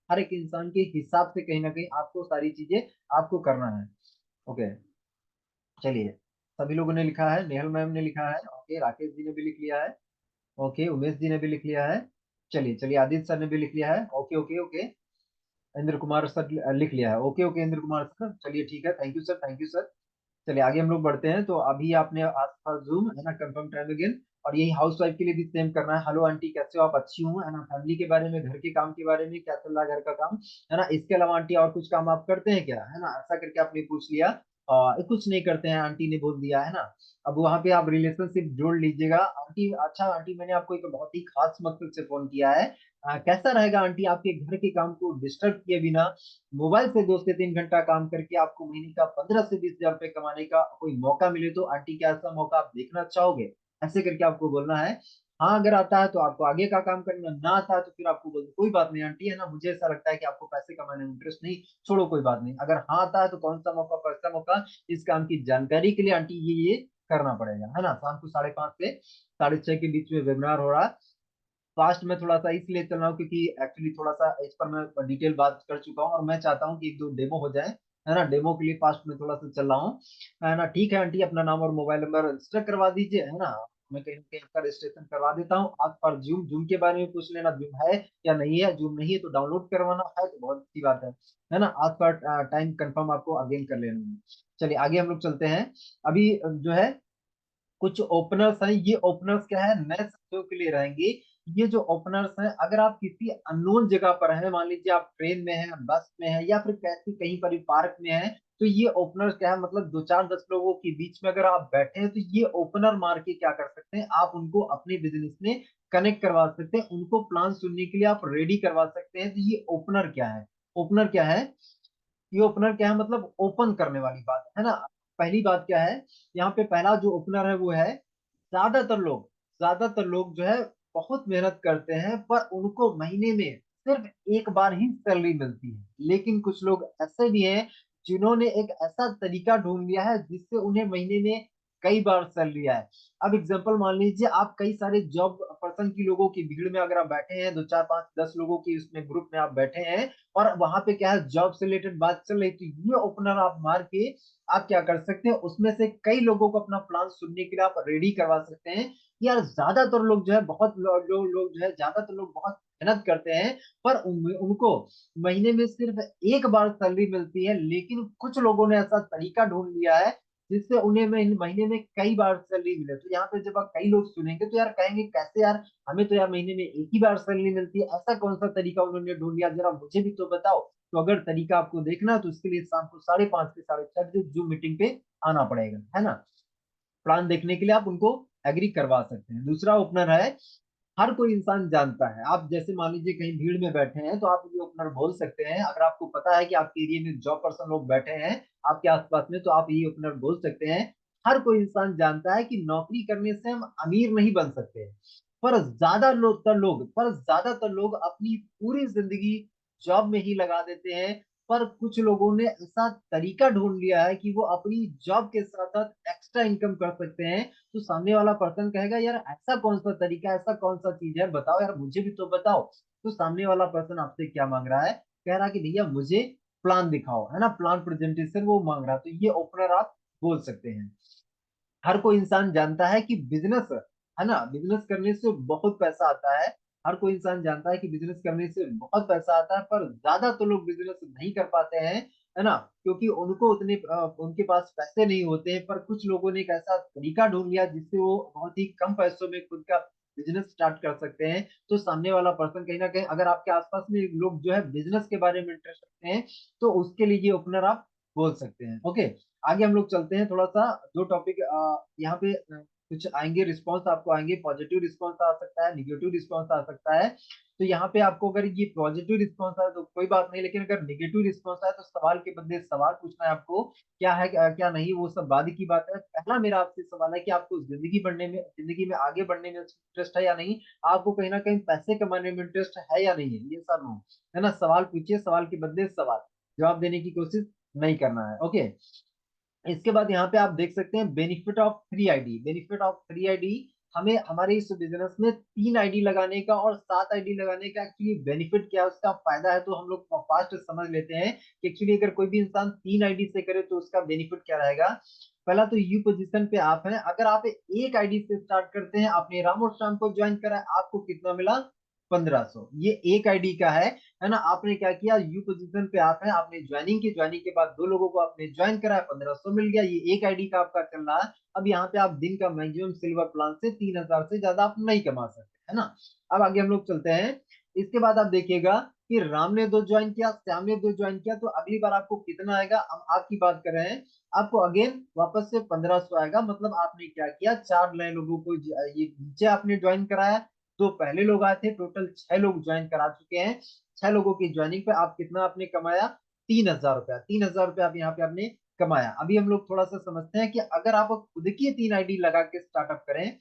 हर एक इंसान के हिसाब से कहीं ना कहीं आपको सारी चीजें आपको करना है। ओके, चलिए, सभी लोगों ने लिखा है, नेहल मैम ने लिखा है, ओके, राकेश जी ने भी लिख लिया है, ओके, उमेश जी ने भी लिख लिया है, चलिए चलिए, आदित्य सर ने भी लिख लिया है, okay okay okay, Indra Kumar sir लिख लिया है, okay okay Indra Kumar sir, चलिए ठीक है, thank you sir, thank you sir. चलिए आगे हम लोग बढ़ते हैं। तो अभी आपने आज जूम है ना, कंफर्म टाइम अगेन, और यही हाउस वाइफ के लिए भी सेम करना है, हेलो आंटी कैसे हो आप, अच्छी हूँ, है ना, फैमिली के बारे में, घर के काम के बारे में, क्या चल रहा है घर का काम, है ना, इसके अलावा आंटी और कुछ काम आप करते हैं क्या, है ना, ऐसा करके आपने पूछ लिया। कुछ नहीं करते हैं आंटी ने बोल दिया, है ना। अब वहां पे आप रिलेशनशिप जोड़ लीजिएगा, आंटी अच्छा आंटी मैंने आपको एक बहुत ही खास मकसद से फोन किया है, कैसा रहेगा आंटी आपके घर के काम को डिस्टर्ब किए बिना मोबाइल से 2 से 3 घंटा काम करके आपको महीने का 15 से 20 हजार रुपए कमाने का कोई मौका मिले, तो आंटी क्या ऐसा मौका आप देखना चाहोगे? ऐसे करके आपको बोलना है। हाँ अगर आता है तो आपको आगे का काम करना, ना आता है तो फिर आपको बोल कोई बात नहीं आंटी, है ना, मुझे ऐसा लगता है कि आपको पैसे कमाने में इंटरेस्ट नहीं, छोड़ो कोई बात नहीं। अगर हाँ आता है तो कौन सा मौका, कैसा मौका, इस काम की जानकारी के लिए आंटी ये करना पड़ेगा, है ना। शाम को 5:30 से 6:30 के बीच में वेबिनार हो रहा है। फास्ट में थोड़ा सा इसलिए चल रहा हूँ क्योंकि एक्चुअली थोड़ा सा इस पर मैं डिटेल बात कर चुका हूँ, और मैं चाहता हूँ कि एक दो डेमो हो जाए, है ना, डेमो के लिए फास्ट में थोड़ा सा चल रहा हूँ, है ना। ठीक है आंटी, अपना नाम और मोबाइल नंबर रजिस्टर करवा दीजिए, है ना, मैं कहीं ना कहीं आपका रजिस्ट्रेशन करवा देता हूँ। आज पर जूम जूम के बारे में पूछ लेना, जूम है या नहीं है, जूम नहीं है तो डाउनलोड करवाना है तो बहुत अच्छी बात है ना। आज पर टाइम कंफर्म आपको अगेन कर लेना है। चलिए आगे हम लोग चलते हैं। अभी जो है कुछ ओपनर्स हैं, ये ओपनर्स क्या है, नए साथियों के लिए रहेंगे। ये जो ओपनर्स हैं, अगर आप किसी अननोन जगह पर हैं, मान लीजिए आप ट्रेन में हैं, बस में हैं, या फिर कैसे कहीं पर भी पार्क में हैं, तो ये ओपनर्स क्या है, मतलब 2 4 10 लोगों के बीच में अगर आप बैठे हैं, तो ये ओपनर मार के क्या कर सकते हैं, आप उनको अपने बिजनेस में कनेक्ट करवा सकते हैं, उनको प्लान सुनने के लिए आप रेडी करवा सकते हैं। तो ये ओपनर क्या है, ओपनर क्या है, ये ओपनर क्या है, मतलब ओपन करने वाली बात है ना। पहली बात क्या है, यहाँ पे पहला जो ओपनर है वो है, ज्यादातर लोग जो है बहुत मेहनत करते हैं, पर उनको महीने में सिर्फ एक बार ही सैलरी मिलती है। लेकिन कुछ लोग ऐसे भी हैं जिन्होंने एक ऐसा तरीका ढूंढ लिया है जिससे उन्हें महीने में कई बार सैलरी आए। अब एग्जांपल मान लीजिए, आप कई सारे जॉब पर्सन की लोगों की भीड़ में अगर आप बैठे हैं, 2 4 5 10 लोगों की उसमें ग्रुप में आप बैठे हैं, और वहां पे क्या है, जॉब से रिलेटेड बात चल रही, तो ये ओपनर आप मार के आप क्या कर सकते हैं, उसमें से कई लोगों को अपना प्लान सुनने के लिए आप रेडी करवा सकते हैं। यार ज्यादातर लोग जो है, बहुत लोग जो है, ज्यादातर लोग बहुत मेहनत करते हैं, पर उनको महीने में सिर्फ एक बार सैलरी मिलती है। लेकिन कुछ लोगों ने ऐसा तरीका ढूंढ लिया है जिससे उन्हें महीने में कई बार सैलरी मिले। तो यहाँ पे जब आप कई लोग सुनेंगे तो यार कहेंगे कैसे यार, हमें तो यार महीने में एक ही बार सैलरी मिलती है, ऐसा कौन सा तरीका उन्होंने ढूंढ लिया, जरा मुझे भी तो बताओ। तो अगर तरीका आपको देखना है तो उसके लिए शाम को 5:30 से 6:30 बजे जूम मीटिंग पे आना पड़ेगा, है ना। प्लान देखने के लिए आप उनको एग्री करवा सकते हैं। दूसरा ओपनर है, हर कोई इंसान जानता है। आप जैसे मान लीजिए कहीं भीड़ में बैठे हैं तो आप ये ओपनर बोल सकते हैं। अगर आपको पता है कि आपके एरिया में जॉब पर्सन लोग बैठे हैं आपके आसपास में, तो आप ये ओपनर बोल सकते हैं। हर कोई इंसान जानता है कि नौकरी करने से हम अमीर नहीं बन सकते, पर ज्यादातर लोग अपनी पूरी जिंदगी जॉब में ही लगा देते हैं। पर कुछ लोगों ने ऐसा तरीका ढूंढ लिया है कि वो अपनी जॉब के साथ साथ एक्स्ट्रा इनकम कर सकते हैं। तो सामने वाला पर्सन कहेगा यार ऐसा कौन सा तरीका, ऐसा कौन सा चीज है, बताओ यार, मुझे भी तो बताओ। तो सामने वाला पर्सन आपसे क्या मांग रहा है, कह रहा है कि भैया मुझे प्लान दिखाओ, है ना, प्लान प्रेजेंटेशन वो मांग रहा है। तो ये ओपनर आप बोल सकते हैं। हर कोई इंसान जानता है कि बिजनेस, है ना, बिजनेस करने से बहुत पैसा आता है। हर कोई इंसान जानता है कि बिजनेस करने से बहुत पैसा आता है, पर ज्यादा तो लोग बिजनेस नहीं कर पाते हैं, है ना, क्योंकि उनको उनके पास पैसे नहीं होते हैं। पर कुछ लोगों ने एक ऐसा तरीका ढूंढ लिया जिससे वो बहुत ही कम पैसों में खुद का बिजनेस स्टार्ट कर सकते हैं। तो सामने वाला पर्सन कहीं ना कहीं, अगर आपके आसपास में लोग जो है बिजनेस के बारे में इंटरेस्ट रखते हैं, तो उसके लिए ये ओपनर आप बोल सकते हैं। ओके, आगे हम लोग चलते हैं थोड़ा सा। दो टॉपिक यहाँ पे कुछ आएंगे, रिस्पॉन्स आपको आएंगे, पॉजिटिव रिस्पॉन्स आ सकता है, निगेटिव रिस्पॉन्स आ सकता है। तो यहाँ पे आपको अगर ये पॉजिटिव रिस्पॉन्स आए तो कोई बात नहीं, लेकिन अगर निगेटिव रिस्पॉन्स आए तो सवाल के बदले सवाल पूछना है आपको। क्या है क्या नहीं, वो सब बाद की बात है। पहला मेरा आपसे सवाल है कि आपको जिंदगी में आगे बढ़ने में इंटरेस्ट है या नहीं, आपको कहीं ना कहीं पैसे कमाने में इंटरेस्ट है या नहीं है, ये सब हो, है ना। सवाल पूछिए, सवाल के बदले सवाल, जवाब देने की कोशिश नहीं करना है। ओके, इसके बाद यहाँ पे आप देख सकते हैं benefit of 3 ID. Benefit of 3 ID, हमें हमारे इस बिजनेस में 3 आईडी लगाने का और 7 आईडी लगाने का एक्चुअली बेनिफिट क्या है, उसका फायदा है, तो हम लोग फास्ट समझ लेते हैं कि एक्चुअली अगर कोई भी इंसान 3 आईडी से करे तो उसका बेनिफिट क्या रहेगा। पहला तो यू पोजीशन पे आप हैं, अगर आप एक आईडी से स्टार्ट करते हैं, आपने राम और श्याम को ज्वाइन करा, आपको कितना मिला, 1500। ये एक आईडी का है ना। आपने क्या किया, यू पोजीशन पे आप हैं, आपने ज्वाइनिंग के बाद 2 लोगों को आपने ज्वाइन करा, 1500 मिल गया, ये एक आईडी का आपका चल रहा है। अब यहाँ पे आप दिन का मैक्सिमम सिल्वर प्लान से 3000 से ज्यादा आप नहीं कमा सकते, है ना। अब आगे हम लोग चलते हैं। इसके बाद आप देखिएगा कि राम ने 2 ज्वाइन किया, श्याम ने 2 ज्वाइन किया, तो अगली बार आपको कितना आएगा, हम आपकी बात कर रहे हैं। आपको अगेन वापस से 1500 आएगा। मतलब आपने क्या किया, 4 नए लोगों को ये नीचे आपने ज्वाइन कराया, 2 पहले लोग आए थे, टोटल 6 लोग ज्वाइन करा चुके हैं। 6 लोगों की ज्वाइनिंग पे आप कितना आपने कमाया, 3000 रुपया। 3000 रुपया आप यहाँ पे आपने कमाया। अभी हम लोग थोड़ा सा समझते हैं कि अगर आप खुद की 3 आईडी लगा के स्टार्टअप करें,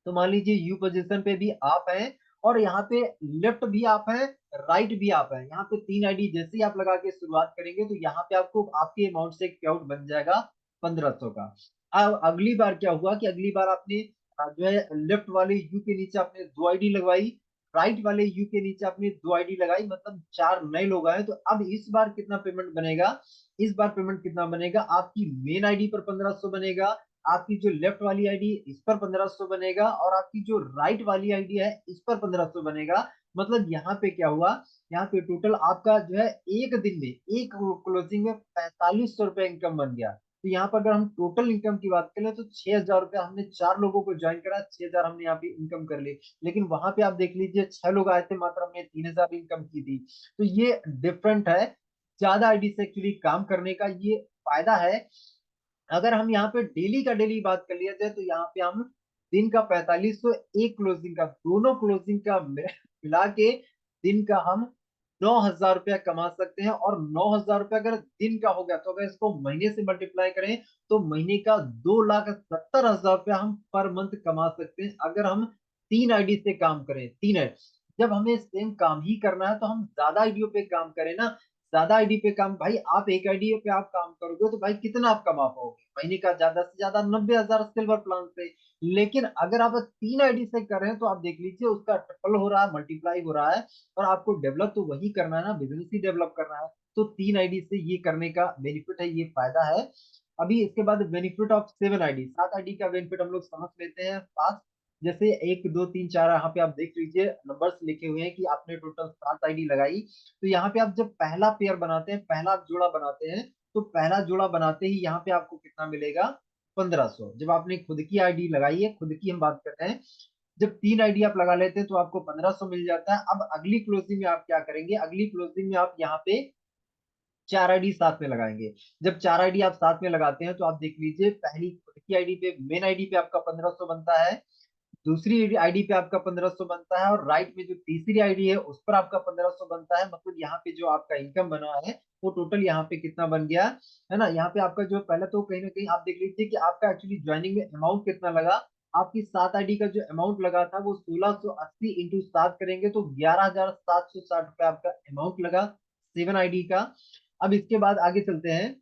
तो मान लीजिए यू पोजीशन पे भी आप हैं और यहाँ पे लेफ्ट भी आप हैं, राइट भी आप हैं। यहाँ पे 3 आईडी जैसे ही आप लगा के शुरुआत करेंगे तो यहाँ पे आपको आपके अमाउंट से एक पेआउट बन जाएगा 1500 का। अब अगली बार क्या हुआ कि अगली बार आपने जो है लेफ्ट वाले यू के नीचे आपने 2 आईडी लगवाई, राइट वाले यू के नीचे आपने 2 आईडी लगाई, मतलब 4 नए लोग आए। तो अब इस बार कितना पेमेंट बनेगा, इस बार पेमेंट कितना बनेगा, आपकी मेन आईडी पर 1500 बनेगा, आपकी जो लेफ्ट वाली आईडी इस पर 1500 बनेगा, और आपकी जो राइट वाली आईडी है इस पर 1500 बनेगा। मतलब यहाँ पे क्या हुआ, यहाँ पे टोटल आपका जो है एक दिन में, एक क्लोजिंग में 4500 रुपये इनकम बन गया। तो यहाँ पर अगर हम टोटल इनकम की बात करें तो 6000 रुपया, हमने 4 लोगों को ज्वाइन करा, 6000 हमने यहाँ पे इनकम कर ली। लेकिन वहां पे आप देख लीजिए 6 लोग आए थे, मात्र हमने 3000 इनकम की थी। तो ये डिफरेंट है, ज्यादा आईडी से एक्चुअली काम करने का ये फायदा है। अगर हम यहाँ पे डेली का डेली बात कर लिया जाए तो यहाँ पे हम दिन का 4500, एक क्लोजिंग का, दोनों क्लोजिंग का मिला के दिन का हम 9000 रुपया कमा सकते हैं। और 9000 रुपया अगर दिन का हो गया तो अगर इसको महीने से मल्टीप्लाई करें तो महीने का 2,70,000 रुपया हम पर मंथ कमा सकते हैं, अगर हम 3 आईडी से काम करें। तीन आईडी, जब हमें सेम काम ही करना है तो हम ज्यादा आईडियो पे काम करें ना। ज्यादा आईडी पे काम, भाई आप एक आईडी पे आप काम करोगे तो भाई कितना आप कमा पाओगे महीने का, ज्यादा से ज्यादा 90,000 सिल्वर प्लान से। लेकिन अगर आप 3 आईडी से कर रहे हैं तो आप देख लीजिए उसका ट्रिपल हो रहा है, मल्टीप्लाई हो रहा है। और आपको डेवलप तो वही करना है ना, बिजनेस ही डेवलप करना है। तो 3 आईडी से ये करने का बेनिफिट है, ये फायदा है। अभी इसके बाद बेनिफिट ऑफ 7 आईडी, 7 आईडी का बेनिफिट हम लोग समझ लेते हैं फास्ट। जैसे 1 2 3 4 यहाँ पे आप देख लीजिए नंबर्स लिखे हुए हैं कि आपने टोटल 7 आईडी लगाई। तो यहाँ पे आप जब पहला पेयर बनाते हैं, पहला जोड़ा बनाते हैं, तो पहला जोड़ा बनाते ही यहाँ पे आपको कितना मिलेगा? 1500। जब आपने खुद की आईडी लगाई है, खुद की हम बात कर रहे हैं, जब 3 आईडी आप लगा लेते हैं तो आपको 1500 मिल जाता है। अब अगली क्लोजिंग में आप क्या करेंगे? अगली क्लोजिंग में आप यहाँ पे 4 आईडी साथ में लगाएंगे। जब 4 आईडी आप साथ में लगाते हैं तो आप देख लीजिए, पहली खुद की आईडी पे, मेन आईडी पे आपका 1500 बनता है, दूसरी आईडी पे आपका 1500 बनता है, और राइट में जो तीसरी आईडी है उस पर आपका 1500 बनता है। मतलब यहाँ पे जो आपका इनकम बना है वो टोटल यहाँ पे कितना बन गया है ना? यहाँ पे आपका जो पहले तो कहीं ना कहीं आप देख लीजिए कि आपका एक्चुअली ज्वाइनिंग में अमाउंट कितना लगा। आपकी 7 आईडी का जो अमाउंट लगा था वो 1680 इंटू 7 करेंगे तो 11,760 रुपये आपका अमाउंट लगा 7 आईडी का। अब इसके बाद आगे चलते हैं।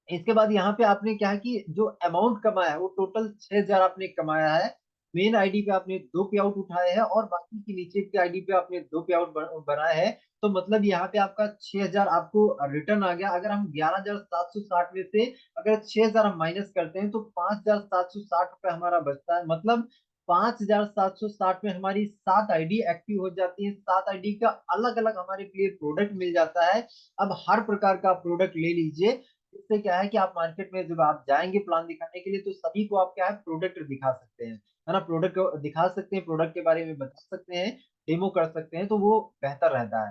इसके बाद यहाँ पे आपने क्या है कि जो अमाउंट कमाया है वो टोटल 6,000 आपने कमाया है। मेन आईडी पे आपने 2 पे आउट उठाए हैं और बाकी की नीचे की आईडी पे आपने 2 पे आउट बनाए हैं। तो मतलब यहाँ पे आपका 6,000 आपको रिटर्न आ गया। अगर हम 11,760 में से अगर 6,000 हम माइनस करते हैं तो 5,760 रुपये हमारा बचता है। मतलब 5,760 में हमारी 7 आईडी एक्टिव हो जाती है। 7 आईडी का अलग अलग हमारे लिए प्रोडक्ट मिल जाता है। अब हर प्रकार का प्रोडक्ट ले लीजिए। इससे क्या है कि आप मार्केट में जब आप जाएंगे प्लान दिखाने के लिए तो सभी को आप क्या है, प्रोडक्ट दिखा सकते हैं, है ना? प्रोडक्ट को दिखा सकते हैं, प्रोडक्ट के बारे में बता सकते हैं, डेमो कर सकते हैं, तो वो बेहतर रहता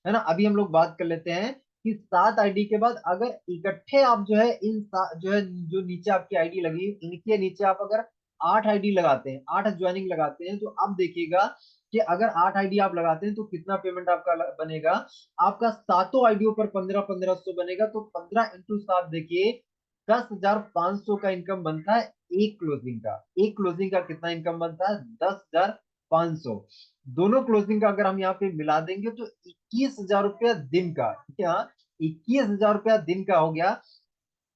है ना? अभी हम लोग बात कर लेते हैं कि 7 आईडी के बाद अगर इकट्ठे आप जो है जो है जो नीचे आपकी आईडी लगी इनके नीचे आप अगर 8 आईडी लगाते हैं, 8 ज्वाइनिंग लगाते हैं, तो अब देखिएगा कि अगर 8 आईडी आप लगाते हैं तो कितना पेमेंट आपका बनेगा। आपका सातों आईडियो पर 1500 बनेगा, तो 15 इंटू 7 देखिए 10,500 का इनकम बनता है एक क्लोजिंग का। एक क्लोजिंग का कितना इनकम बनता है? 10,500। दोनों क्लोजिंग का अगर हम यहाँ पे मिला देंगे तो 21,000 रुपया दिन का, क्या 21,000 रुपया दिन का हो गया।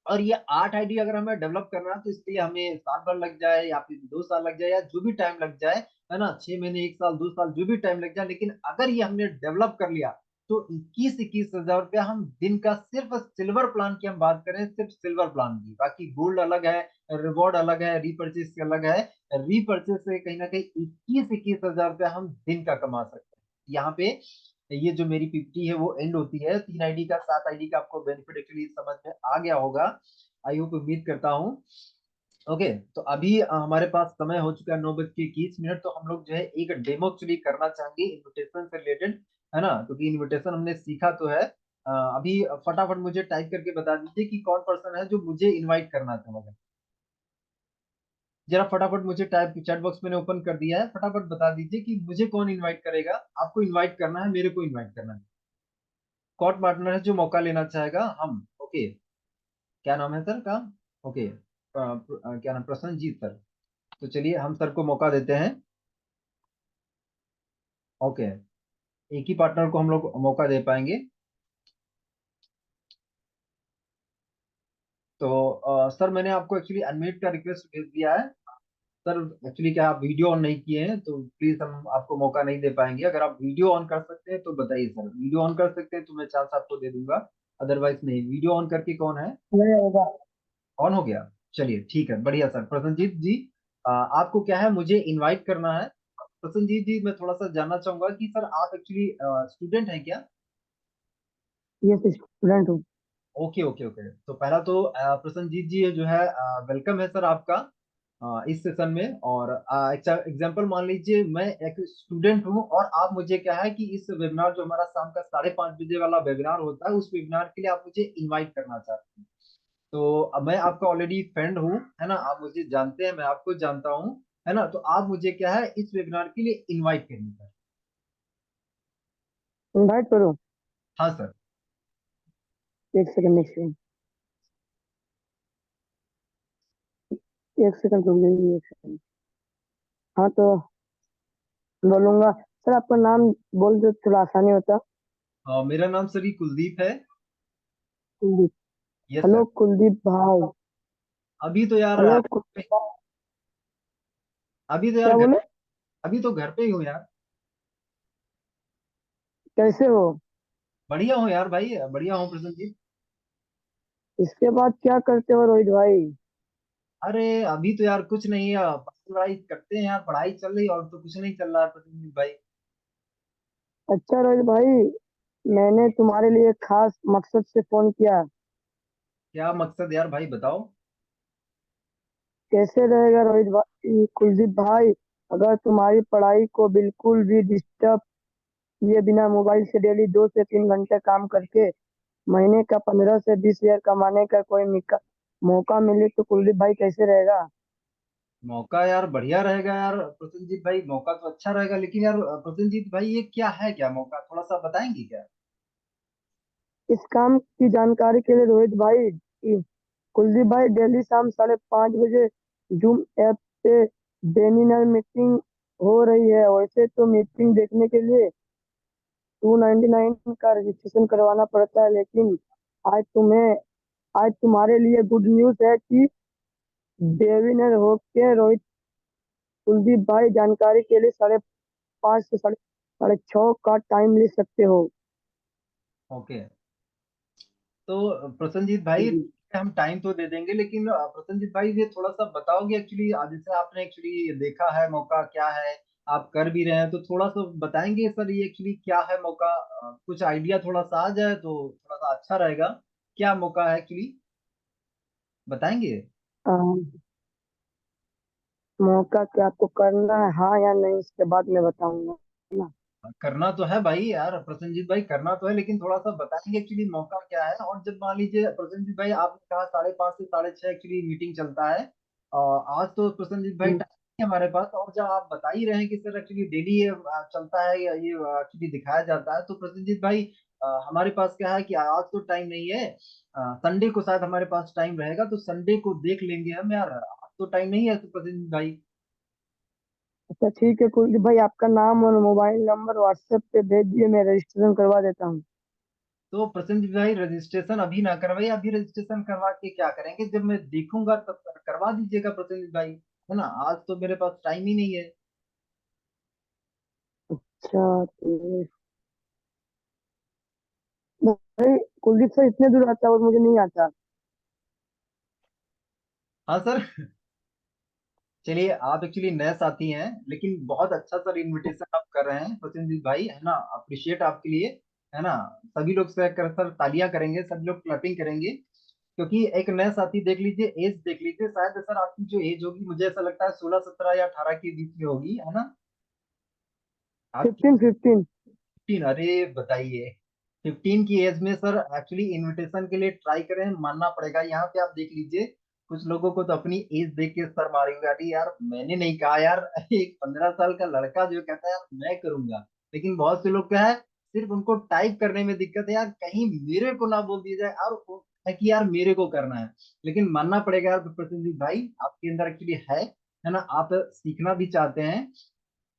और ये 8 आईडी अगर हमें डेवलप करना है तो इसके लिए हमें साल भर लग जाए या फिर 2 साल लग जाए या जो भी टाइम लग जाए, है ना, 6 महीने, 1 साल, 2 साल, जो भी टाइम लग जाए, लेकिन अगर ये हमने डेवलप कर लिया तो 21,000 रुपया हम दिन का, सिर्फ सिल्वर प्लान की हम बात करें, सिर्फ सिल्वर प्लान की, बाकी गोल्ड अलग है, रिवॉर्ड अलग है, रीपर्चेज अलग है। रीपर्चेज से कहीं ना कहीं 21,000 रुपया हम दिन का कमा सकते हैं। यहाँ पे ये जो मेरी पीपीटी है वो एंड होती है। 3 आईडी का, 7 आईडी का आपको बेनिफिट एक्चुअली समझ में आ गया होगा, आई होप, उम्मीद करता हूँ। ओके, तो अभी हमारे पास समय हो चुका है 9:21। तो हम लोग जो है एक डेमो एक्चुअली करना चाहेंगे इन्विटेशन से रिलेटेड, है ना? क्योंकि इन्विटेशन हमने सीखा तो है। अभी फटाफट मुझे टाइप करके बता दीजिए कि कौन पर्सन है जो मुझे इनवाइट करना चाहेगा। जरा फटाफट मुझे टाइप, चैट बॉक्स मैंने ओपन कर दिया है, फटाफट बता दीजिए कि मुझे कौन इनवाइट करेगा। आपको इनवाइट करना है, मेरे को इनवाइट करना है। कॉट पार्टनर है जो मौका लेना चाहेगा, हम। ओके, क्या नाम है सर का? ओके, क्या नाम? प्रसन्नजीत सर। तो चलिए हम सर को मौका देते हैं। ओके, एक ही पार्टनर को हम लोग मौका दे पाएंगे। तो सर मैंने आपको एक्चुअली अनम्यूट का रिक्वेस्ट भेज दिया है। सर एक्चुअली क्या आप वीडियो ऑन नहीं किए हैं तो प्लीज हम आपको मौका नहीं दे पाएंगे। अगर आप वीडियो ऑन कर सकते हैं तो बताइए सर, वीडियो ऑन कर सकते हैं तो मैं चांस आपको दे दूंगा, अदरवाइज नहीं। वीडियो ऑन करके कौन है? नहीं होगा। ऑन हो गया, चलिए ठीक है, बढ़िया सर। प्रसन्नजीत जी, आपको क्या है, मुझे इनवाइट करना है। प्रसन्नजीत जी, मैं थोड़ा सा जानना चाहूंगा कि सर आप एक्चुअली स्टूडेंट हैं क्या? यस, स्टूडेंट हूँ। ओके ओके ओके, तो पहला तो प्रसन्नजीत जी जो है, वेलकम है सर आपका इस सेशन में। और एग्जाम्पल मान लीजिए मैं एक स्टूडेंट हूँ और आप मुझे क्या है कि इस वेबिनार जो हमारा शाम का 5:30 बजे वाला वेबिनार होता है, उस वेबिनार के लिए आप मुझे इनवाइट करना चाहते हैं। तो अब मैं आपका ऑलरेडी फ्रेंड हूँ, है ना? आप मुझे जानते हैं, मैं आपको जानता हूँ, है ना? तो आप मुझे क्या है इस वेबिनार के लिए इनवाइट करिए सर। इनवाइट करो। हाँ सर। एक सेकंड, एक सेकंड, एक सेकंड रुक जाइए, एक सेकंड। हाँ तो बोलूंगा। सर आपका नाम बोल दो, थोड़ा आसानी होता। मेरा नाम सर कुलदीप है। Kuldeep. Yes hello sir. Kuldeep भाई। अभी तो यार हेलो कुलदीप भाई। अभी तो यार क्या घर बोले? अभी तो घर पे ही हूँ यार। कैसे हो? बढ़िया हूँ यार भाई, बढ़िया हूँ प्रसन्न जी। इसके बाद क्या करते हो रोहित भाई? अरे अभी तो यार कुछ नहीं है, पढ़ाई करते हैं यार, पढ़ाई चल रही है और तो कुछ नहीं चल रहा है प्रतिदिन भाई। अच्छा रोहित भाई, मैंने तुम्हारे लिए खास मकसद से फोन किया। क्या मकसद यार भाई बताओ। कैसे रहेगा रोहित भाई, कुलदीप भाई, अगर तुम्हारी पढ़ाई को बिल्कुल भी डिस्टर्ब किए बिना मोबाइल से डेली 2 से 3 घंटे काम करके महीने का 15 से 20 हजार कमाने का कोई मौका मिले तो कुलदीप भाई कैसे रहेगा? मौका यार बढ़िया रहेगा यार प्रसन्नजीत भाई, मौका तो अच्छा रहेगा, लेकिन यार प्रसन्नजीत भाई ये क्या है, क्या मौका थोड़ा सा बताएंगे क्या। इस काम की जानकारी के लिए रोहित भाई, कुलदीप भाई, डेली शाम 5:30 बजे जूम ऐप पे वेबिनार मीटिंग हो रही है। वैसे तो मीटिंग देखने के लिए 299 का रजिस्ट्रेशन करवाना पड़ता है, लेकिन आज तुम्हें आज तुम्हारे लिए गुड न्यूज़ है कि वेबिनार हो के रोहित कुलदीप भाई जानकारी के लिए 5:30 से साढ़े 6 का टाइम ले सकते हो। ओके। तो प्रसन्नजीत भाई हम टाइम तो दे देंगे, लेकिन प्रसन्नजीत भाई ये थोड़ा सा बताओगे एक्चुअली, जैसे आपने एक्चुअली देखा है मौका क्या है, आप कर भी रहे हैं, तो थोड़ा सा बताएंगे सर ये एक्चुअली क्या है मौका, कुछ आइडिया थोड़ा सा आ जाए तो थोड़ा सा अच्छा रहेगा। क्या मौका है एक्चुअली, बताएंगे। अम, मौका क्या आपको करना है, हाँ या नहीं, इसके बाद मैं बताऊंगा ना। करना तो है भाई यार प्रसन्नजीत भाई, करना तो है, लेकिन थोड़ा सा बताएंगे एक्चुअली मौका क्या है। और जब मान लीजिए प्रसन्नजीत भाई आपने कहा 5:30 से 6:30 एक्चुअली मीटिंग चलता है, और आज तो प्रसन्नजीत भाई हम्म, टाइम नहीं है हमारे पास, और जब आप बता ही रहे हैं कि सर एक्चुअली डेली ये चलता है या ये एक्चुअली दिखाया जाता है, तो प्रसन्नजीत भाई हमारे पास क्या है कि आज तो टाइम नहीं है, संडे को शायद हमारे पास टाइम रहेगा, तो संडे को देख लेंगे हम यार, आज तो टाइम नहीं है तो प्रसन्नजीत भाई। अच्छा ठीक है कुलदीप भाई, आपका नाम और मोबाइल नंबर व्हाट्सएप पे भेज दिए, मैं रजिस्ट्रेशन करवा देता हूँ। तो प्रसन्न भाई रजिस्ट्रेशन अभी ना करवाइए, अभी रजिस्ट्रेशन करवा के क्या करेंगे, जब मैं देखूंगा तब करवा दीजिएगा प्रसन्न भाई, है ना, आज तो मेरे पास टाइम ही नहीं है। अच्छा तो भाई, कुलदीप सर इतने दूर आता है और मुझे नहीं आता। हाँ सर। चलिए आप एक्चुअली नए साथी हैं, लेकिन बहुत अच्छा सर इनविटेशन आप कर रहे हैं प्रसन्न भाई, है ना, अप्रिशिएट आपके लिए, है ना। सभी लोग सर तालियां करेंगे, सभी लोग क्लैपिंग करेंगे, क्योंकि एक नया साथी देख लीजिए, एज देख लीजिए, शायद सर आपकी जो एज होगी मुझे ऐसा लगता है 16 17 या 18 के बीच में होगी, है ना आपकी। 15 15। 15, अरे बताइए, 15 की एज में सर एक्चुअली इनविटेशन के लिए ट्राई करें, मानना पड़ेगा। यहाँ पे आप देख लीजिए, कुछ लोगों को तो अपनी एज देख के सर मारेंगे, अरे यार मैंने नहीं कहा यार। एक 15 साल का लड़का जो कहता है यार मैं करूंगा, लेकिन बहुत से लोग क्या है, सिर्फ उनको टाइप करने में दिक्कत है यार, कहीं मेरे को ना बोल दिया जाए, और वो है कि यार मेरे को करना है। लेकिन मानना पड़ेगा यार प्रसन्नजीत भाई, आपके अंदर एक्चुअली है ना, आप सीखना भी चाहते हैं,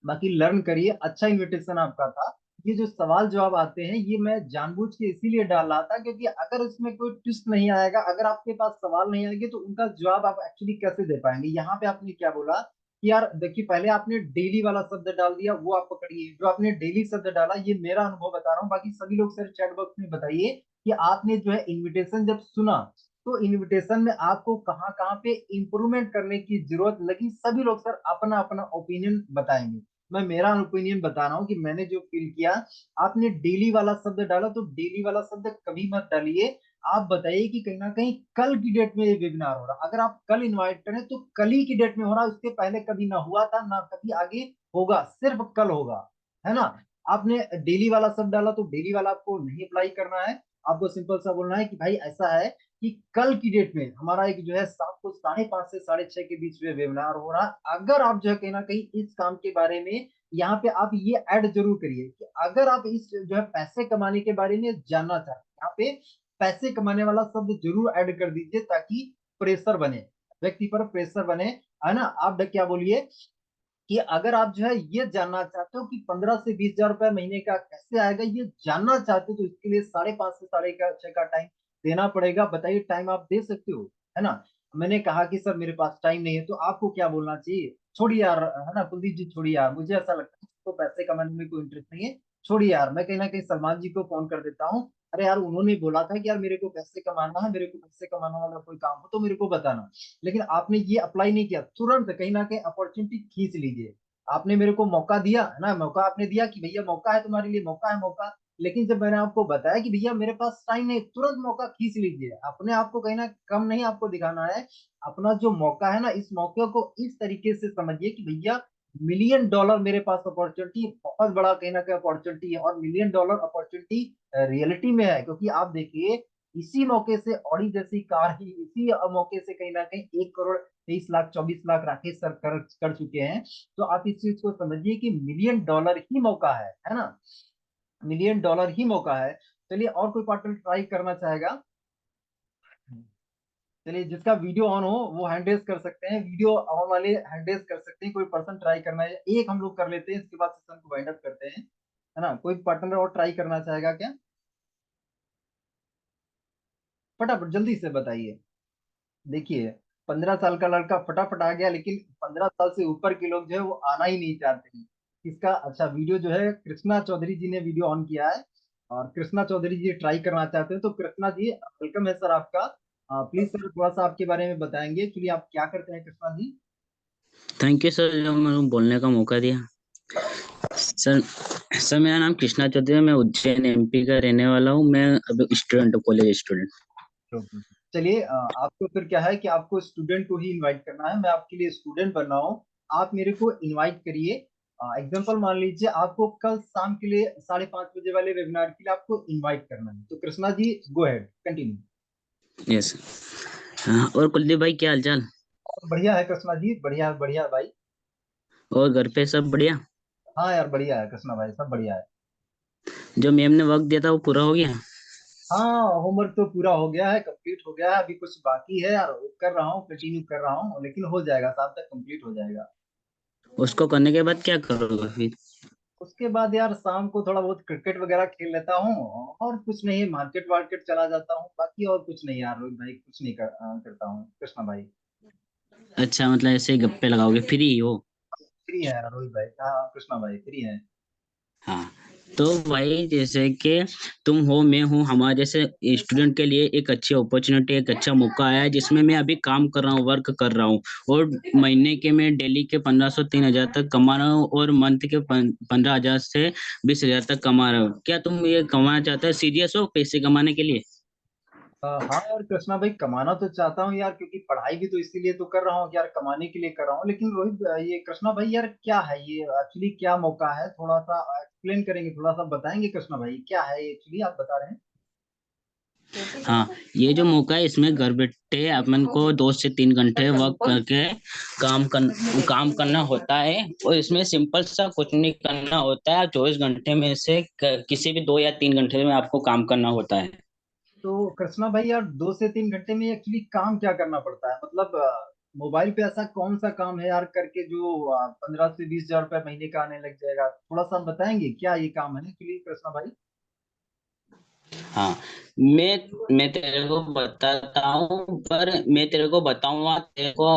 बाकी लर्न करिए। अच्छा इनविटेशन आपका था। ये जो सवाल जवाब आते हैं ये मैं जानबूझ के इसीलिए डाल रहा था, क्योंकि अगर इसमें कोई ट्विस्ट नहीं आएगा, अगर आपके पास सवाल नहीं आएंगे तो उनका जवाब आप एक्चुअली कैसे दे पाएंगे। यहाँ पे आपने क्या बोला कि यार देखिए, पहले आपने डेली वाला शब्द डाल दिया, वो आप पकड़िए, जो आपने डेली शब्द डाला ये मेरा अनुभव बता रहा हूँ, बाकी सभी लोग सर चैट बॉक्स में बताइए कि आपने जो है इनविटेशन जब सुना, तो इनविटेशन में आपको कहाँ कहाँ पे इंप्रूवमेंट करने की जरूरत लगी। सभी लोग सर अपना अपना ओपिनियन बताएंगे। मैं मेरा ओपिनियन बता रहा हूँ कि मैंने जो फील किया, आपने डेली वाला शब्द डाला, तो डेली वाला शब्द कभी मत डालिए। आप बताइए कि कहीं ना कहीं कल की डेट में ये वेबिनार हो रहा, अगर आप कल इनवाइट करें तो कल ही की डेट में हो रहा, उसके पहले कभी ना हुआ था ना कभी आगे होगा, सिर्फ कल होगा, है ना। आपने डेली वाला शब्द डाला, तो डेली वाला आपको नहीं अप्लाई करना है, आपको सिंपल सा बोलना है कि भाई ऐसा है कि कल की डेट में हमारा एक जो है शाम को 5:30 से 6:30 के बीच में वेबिनार हो रहा है। अगर आप जो है कहीं ना कहीं इस काम के बारे में, यहाँ पे आप ये ऐड जरूर करिए कि अगर आप इस जो है पैसे कमाने के बारे में जानना चाहते हैं, यहाँ पे पैसे कमाने वाला शब्द जरूर ऐड कर दीजिए, ताकि प्रेशर बने, व्यक्ति पर प्रेशर बने, है ना। आप क्या बोलिए कि अगर आप जो है ये जानना चाहते हो कि 15 से 20 हजार रुपए महीने का कैसे आएगा, ये जानना चाहते हो, तो इसके लिए 5:30 से 6:30 का टाइम देना पड़ेगा। बताइए टाइम आप दे सकते हो, है ना। मैंने कहा कि सर मेरे पास टाइम नहीं है, तो आपको क्या बोलना चाहिए, छोड़िए यार, है ना कुलदीप जी, छोड़िए यार, मुझे ऐसा लगता है तो पैसे कमाने में कोई इंटरेस्ट नहीं है, छोड़िए यार, मैं कहीं ना कहीं सलमान जी को फोन कर देता हूँ, अरे यार उन्होंने बोला था कि यार मेरे को पैसे कमाना है, मेरे को पैसे कमाने वाला कोई काम हो तो मेरे को बताना। लेकिन आपने ये अप्लाई नहीं किया, तुरंत कहीं ना कहीं अपॉर्चुनिटी खींच लीजिए। आपने मेरे को मौका दिया है ना, मौका आपने दिया कि भैया मौका है तुम्हारे लिए, मौका है मौका। लेकिन जब मैंने आपको बताया कि भैया मेरे पास टाइम नहीं, तुरंत मौका खींच लीजिए। अपने आप को कहीं ना कम नहीं आपको दिखाना है। अपना जो मौका है ना, इस मौके को इस तरीके से समझिए कि भैया $1 million मेरे पास अपॉर्चुनिटी, बहुत बड़ा कहीं ना कहीं अपॉर्चुनिटी है, और $1 million अपॉर्चुनिटी रियलिटी में है। क्योंकि आप देखिए, इसी मौके से ऑडी जैसी कार ही, इसी मौके से कहीं ना कहीं 1 करोड़ 23 लाख 24 लाख राकेश सर कर चुके हैं। तो आप इस चीज को समझिए कि $1 million ही मौका है ना, $1 million ही मौका है। चलिए, और कोई पार्टनर ट्राई करना चाहेगा? चलिए, जिसका वीडियो ऑन हो वो हैंड रेज कर सकते हैं, वीडियो ऑन वाले हैंड रेज कर सकते हैं। कोई पर्सन ट्राई करना है, एक हम लोग कर लेते हैं, इसके बाद सेशन को वाइंड अप करते हैं, है ना। कोई पार्टनर और ट्राई करना चाहेगा क्या? फटाफट जल्दी से बताइए। देखिए, 15 साल का लड़का फटाफट आ गया, लेकिन 15 साल से ऊपर के लोग जो है वो आना ही नहीं चाहते हैं। इसका अच्छा वीडियो जो है, कृष्णा चौधरी जी ने वीडियो ऑन किया है, और कृष्णा चौधरी जी ट्राई करना चाहते हैं। तो कृष्णा जी, वेलकम है सर आपका। प्लीज सर, थोड़ा सा आपके बारे में बताएंगे, एक्चुअली आप क्या करते हैं Krishna ji? Thank you sir जो मेरे बोलने का मौका दिया। सर सर मेरा नाम कृष्णा चौधरी है, मैं उज्जैन एमपी का रहने वाला हूँ। मैं अभी स्टूडेंट हूँ, कॉलेज स्टूडेंट। तो चलिए, आपको फिर क्या है कि आपको स्टूडेंट को ही इनवाइट करना है। मैं आपके लिए स्टूडेंट बन रहा हूँ, आप मेरे को इनवाइट करिए। एग्जाम्पल मान लीजिए, आपको कल शाम के लिए 5:30 बजे वाले वेबिनार के लिए आपको इनवाइट करना है। तो कृष्णा जी, गो हेड, कंटिन्यू। यस। हाँ, और कुलदीप भाई क्या हालचाल? बढ़िया है कृष्णा जी, बढ़िया बढ़िया भाई। और घर पे सब बढ़िया? हाँ यार, बढ़िया है कृष्णा भाई, सब बढ़िया है। जो मैम ने वक्त दिया था वो पूरा हो गया? हाँ, होमवर्क तो पूरा हो गया है, कंप्लीट हो गया है। अभी कुछ बाकी है यार, वो कर रहा हूँ, कंटिन्यू कर रहा हूँ, लेकिन हो जाएगा, शाम तक कंप्लीट हो जाएगा। उसको करने के बाद क्या करोगे फिर? उसके बाद यार शाम को थोड़ा बहुत क्रिकेट वगैरह खेल लेता हूँ, और कुछ नहीं, मार्केट वार्केट चला जाता हूँ, बाकी और कुछ नहीं यार रोहित भाई, कुछ नहीं करता हूँ कृष्णा भाई। अच्छा, मतलब ऐसे ही गप्पे लगाओगे, फ्री हो? फ्री है यार रोहित भाई, हाँ कृष्णा भाई फ्री है। हाँ। तो भाई जैसे कि तुम हो, मैं हूँ, हमारे जैसे स्टूडेंट के लिए एक अच्छी अपॉर्चुनिटी, एक अच्छा मौका आया है जिसमें मैं अभी काम कर रहा हूँ, वर्क कर रहा हूँ। और महीने के मैं डेली के 1500 3000 तक कमा रहा हूँ, और मंथ के 15,000 से 20,000 तक कमा रहा हूँ। क्या तुम ये कमाना चाहते हो? सीरियस हो पैसे कमाने के लिए? हाँ यार कृष्णा भाई, कमाना तो चाहता हूँ यार, क्योंकि पढ़ाई भी तो इसीलिए तो कर रहा हूँ कि यार कमाने के लिए कर रहा हूँ। लेकिन रोहित, ये कृष्णा भाई यार, क्या है ये एक्चुअली, क्या मौका है, थोड़ा सा एक्सप्लेन करेंगे, थोड़ा सा बताएंगे कृष्णा भाई, क्या है ये एक्चुअली आप बता रहे हैं? हाँ, ये जो मौका है इसमें घर बैठे अपन को 2 से 3 घंटे वर्क करके काम करना होता है। और इसमें सिंपल सा कुछ नहीं करना होता है, 24 घंटे में से किसी भी 2 या 3 घंटे में आपको काम करना होता है। तो कृष्णा भाई यार, 2 से 3 घंटे में एक्चुअली काम क्या करना पड़ता है, मतलब मोबाइल पे ऐसा कौन सा काम है यार करके जो 15 से 20 हजार रुपए महीने का आने लग जाएगा? थोड़ा सा बताएंगे क्या ये काम है एक्चुअली कृष्णा भाई? हाँ, मैं तेरे को बताता हूँ, पर मैं तेरे को बताऊंगा, तेरे को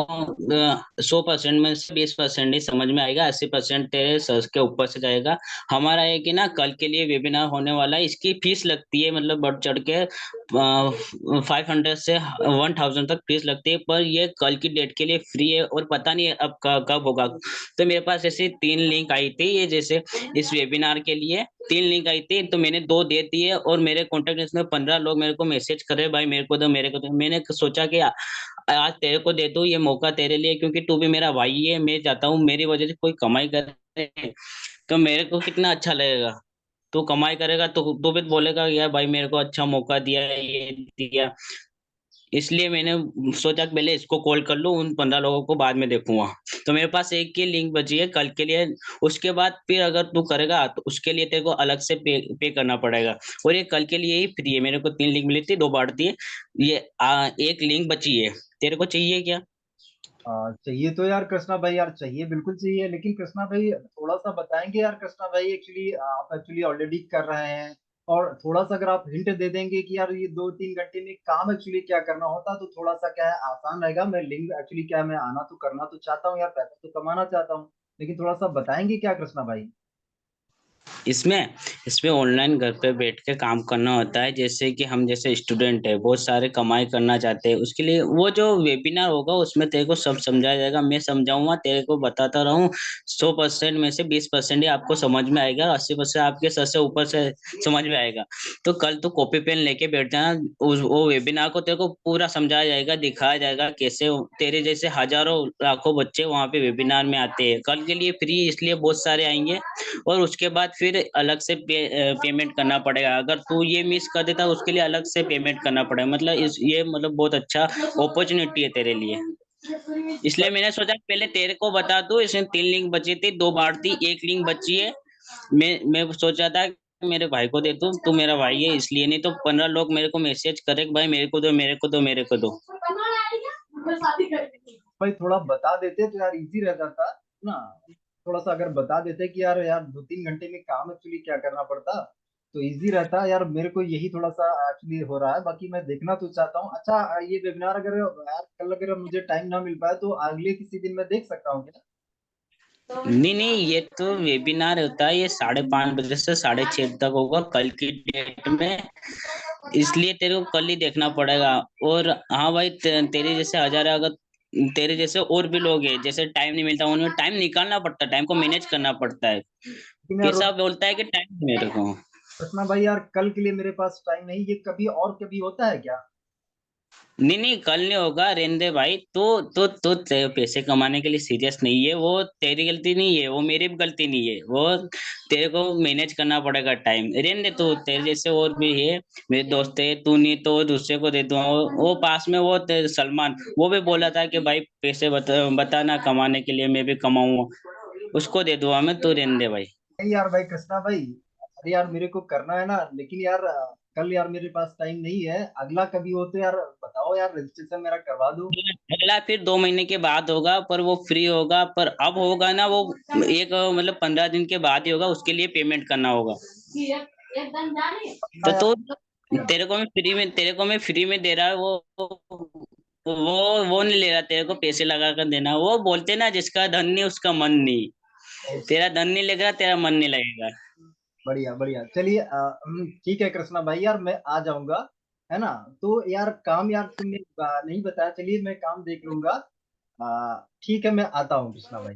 100% में से 20% ही समझ में आएगा, 80% तेरे सर के ऊपर से जाएगा। हमारा है कि ना, कल के लिए वेबिनार होने वाला है, इसकी फीस लगती है, मतलब बढ़ चढ़ के 500 से 1000 तक फीस लगती है, पर ये कल की डेट के लिए फ्री है, और पता नहीं अब कब होगा। तो मेरे पास ऐसे 3 लिंक आई थी, ये जैसे इस वेबिनार के लिए 3 लिंक आई थी, तो मैंने 2 दे दिए, और मेरे कॉन्टेक्ट लिस्ट में 15 लोग मेरे को मैसेज कर रहे हैं, भाई मेरे को दो, मेरे को दो। मैंने सोचा कि आज तेरे को दे दूं, ये मौका तेरे लिए, क्योंकि तू भी मेरा भाई है, मैं चाहता हूँ मेरी वजह से कोई कमाई करे, तो मेरे को कितना अच्छा लगेगा। तू कमाई करेगा तो तू भी बोलेगा यार भाई मेरे को अच्छा मौका दिया है, ये दिया। इसलिए मैंने सोचा कि पहले इसको कॉल कर लूं, उन 15 लोगों को बाद में देखूंगा। तो मेरे पास एक ही लिंक बची है कल के लिए। उसके बाद फिर अगर तू करेगा तो उसके लिए तेरे को अलग से पे करना पड़ेगा। और ये कल के लिए ही फ्री है, मेरे को 3 लिंक मिली थी, 2 बांट दिए। ये एक लिंक बची है, तेरे को चाहिए क्या? चाहिए तो यार कृष्णा भाई, यार चाहिए, बिल्कुल चाहिए। लेकिन कृष्णा भाई थोड़ा सा बताएंगे यार कृष्णा भाई, एक्चुअली आप एक्चुअली ऑलरेडी कर रहे हैं, और थोड़ा सा अगर आप हिंट दे देंगे कि यार ये 2-3 घंटे में काम एक्चुअली क्या करना होता, तो थोड़ा सा क्या है, आसान रहेगा। मैं लिंक एक्चुअली क्या है, मैं आना तो करना तो चाहता हूँ यार, पैसा तो कमाना चाहता हूँ, लेकिन थोड़ा सा बताएंगे क्या कृष्णा भाई? इसमें इसमें ऑनलाइन घर पे बैठ के काम करना होता है। जैसे कि हम जैसे स्टूडेंट है, बहुत सारे कमाई करना चाहते हैं, उसके लिए वो जो वेबिनार होगा उसमें तेरे को सब समझाया जाएगा। मैं समझाऊंगा, तेरे को बताता रहूं। 100% में से 20% ही आपको समझ में आएगा, 80% आपके सर से ऊपर से समझ में आएगा। तो कल तो कॉपी पेन लेके बैठ जाना, उस वो वेबिनार को तेरे को पूरा समझाया जाएगा, दिखाया जाएगा कैसे। तेरे जैसे हजारों लाखों बच्चे वहां पे वेबिनार में आते हैं। कल के लिए फ्री इसलिए बहुत सारे आएंगे, और उसके बाद फिर अलग से पेमेंट करना पड़ेगा। अगर तू ये मिस कर देता उसके लिए अलग से पेमेंट करना पड़ेगा। मतलब इस ये मतलब बहुत अच्छा अपॉर्चुनिटी है तेरे लिए। इसलिए मैंने सोचा पहले तेरे को बता दूं। इसमें 3 लिंक बची थी, 2 बार थी, 1 लिंक बची है। मैं सोचा था कि मेरे भाई को दे दूं, तू मेरा भाई है इसलिए, नहीं तो 15 लोग मेरे को मैसेज करे कि भाई मेरे को दो, मेरे को दो, मेरे को दो। भाई थोड़ा बता देते तो यार इजी रहता था ना। थोड़ा सा अगर बता देते कि यार यार 2-3 घंटे में काम एक्चुअली क्या करना पड़ता तो इजी रहता यार। मेरे को यही थोड़ा सा एक्चुअली हो रहा है, बाकी मैं देखना तो चाहता हूँ। अच्छा ये वेबिनार अगर यार कल अगर मुझे टाइम ना मिल पाए तो अगले किसी दिन मैं देख सकता हूँ क्या? नहीं नहीं, ये तो वेबिनार होता है, ये 5:30 बजे से 6:30 तक होगा कल की डेट में। इसलिए तेरे को कल ही देखना पड़ेगा। और हाँ भाई, तेरे जैसे हजार, अगर तेरे जैसे और भी लोग हैं, जैसे टाइम नहीं मिलता, उनमें टाइम निकालना पड़ता है, टाइम को मैनेज करना पड़ता है। लेकिन यार कैसा बोलता है कि टाइम मेरे को। रत्ना भाई यार कल के लिए मेरे पास टाइम नहीं, ये कभी और कभी होता है क्या? नहीं नहीं, कल नहीं होगा, रहने दे भाई। तो पैसे कमाने के लिए सीरियस नहीं है, वो तेरी गलती नहीं है, वो मेरी भी गलती नहीं है। वो तेरे को मैनेज करना पड़ेगा टाइम। रहने दे, तू तेरे जैसे और भी है, मेरे दोस्त है, तू नहीं तो दूसरे को दे दूंगा। वो पास में वो सलमान, वो भी बोला था कि भाई पैसे बताना कमाने के लिए, मैं भी कमाऊंगा, उसको दे दूंगा मैं। तू रहने दे भाई। नहीं यार भाई कृष्णा भाई, अरे यार मेरे को करना है ना, लेकिन यार कल यार मेरे पास टाइम नहीं है। अगला कभी हो तो यार बताओ यार, रजिस्ट्रेशन मेरा करवा दो। अगला फिर 2 महीने के बाद होगा, पर वो फ्री होगा। पर अब होगा ना वो, एक मतलब 15 दिन के बाद ही होगा, उसके लिए पेमेंट करना होगा। हाँ तो यार। तेरे को मैं फ्री में दे रहा है वो नहीं ले रहा, तेरे को पैसे लगा कर देना। वो बोलते ना, जिसका धन नहीं उसका मन नहीं। तेरा धन नहीं लगेगा, तेरा मन नहीं लगेगा। बढ़िया बढ़िया, चलिए ठीक है कृष्णा भाई, यार मैं आ जाऊंगा, है ना। तो यार काम यार तुमने नहीं बताया, चलिए मैं काम देख लूंगा। ठीक है मैं आता हूँ कृष्णा भाई।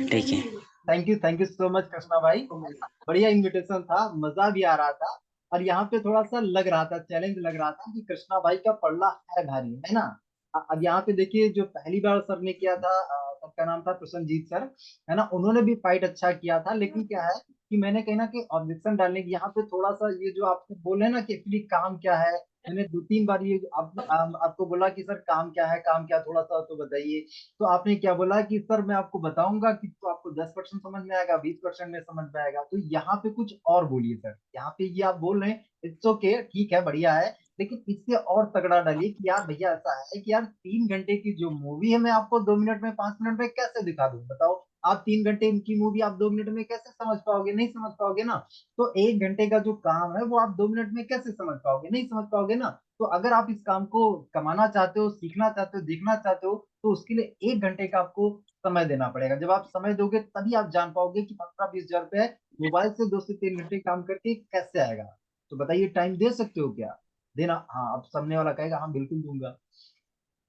ठीक है। Thank you so much Krishna भाई। बढ़िया इनविटेशन था, मजा भी आ रहा था। और यहाँ पे थोड़ा सा लग रहा था, चैलेंज लग रहा था कि कृष्णा भाई का पल्ला है भारी, है ना। अब यहाँ पे देखिए, जो पहली बार सर ने किया था, सबका नाम था प्रसन्नजीत सर, है ना, उन्होंने भी फाइट अच्छा किया था। लेकिन क्या है कि मैंने कहीं ना कहीं ऑब्जेक्शन डालने की यहाँ पे थोड़ा सा, ये जो आपको बोले ना कि एक्चुअली काम क्या है, मैंने 2-3 बार ये आपको बोला कि सर काम क्या है, काम क्या, थोड़ा सा तो बताइए। तो आपने क्या बोला कि सर मैं आपको बताऊंगा कि तो आपको 10% समझ में आएगा, 20% में समझ में आएगा। तो यहाँ पे कुछ और बोलिए सर, यहाँ पे ये आप बोल रहे हैं, इट्स ओके, ठीक है, बढ़िया है। लेकिन इससे और तगड़ा डालिए कि यार भैया ऐसा है कि यार 3 घंटे की जो मूवी है मैं आपको 2 मिनट में, 5 मिनट में कैसे दिखा दूं, बताओ। आप 3 घंटे की मूवी आप 2 मिनट में कैसे समझ पाओगे, नहीं समझ पाओगे ना। तो 1 घंटे का जो काम है वो आप 2 मिनट में कैसे समझ पाओगे, नहीं समझ पाओगे ना। तो अगर आप इस काम को कमाना चाहते हो, सीखना चाहते हो, देखना चाहते हो, तो उसके लिए 1 घंटे का आपको समय देना पड़ेगा। जब आप समय दोगे तभी आप जान पाओगे कि 15-20 हजार रुपए मोबाइल से 2 से 3 घंटे काम करके कैसे आएगा। तो बताइए टाइम दे सकते हो क्या? देना, हाँ। अब सामने वाला कहेगा हाँ बिल्कुल दूंगा।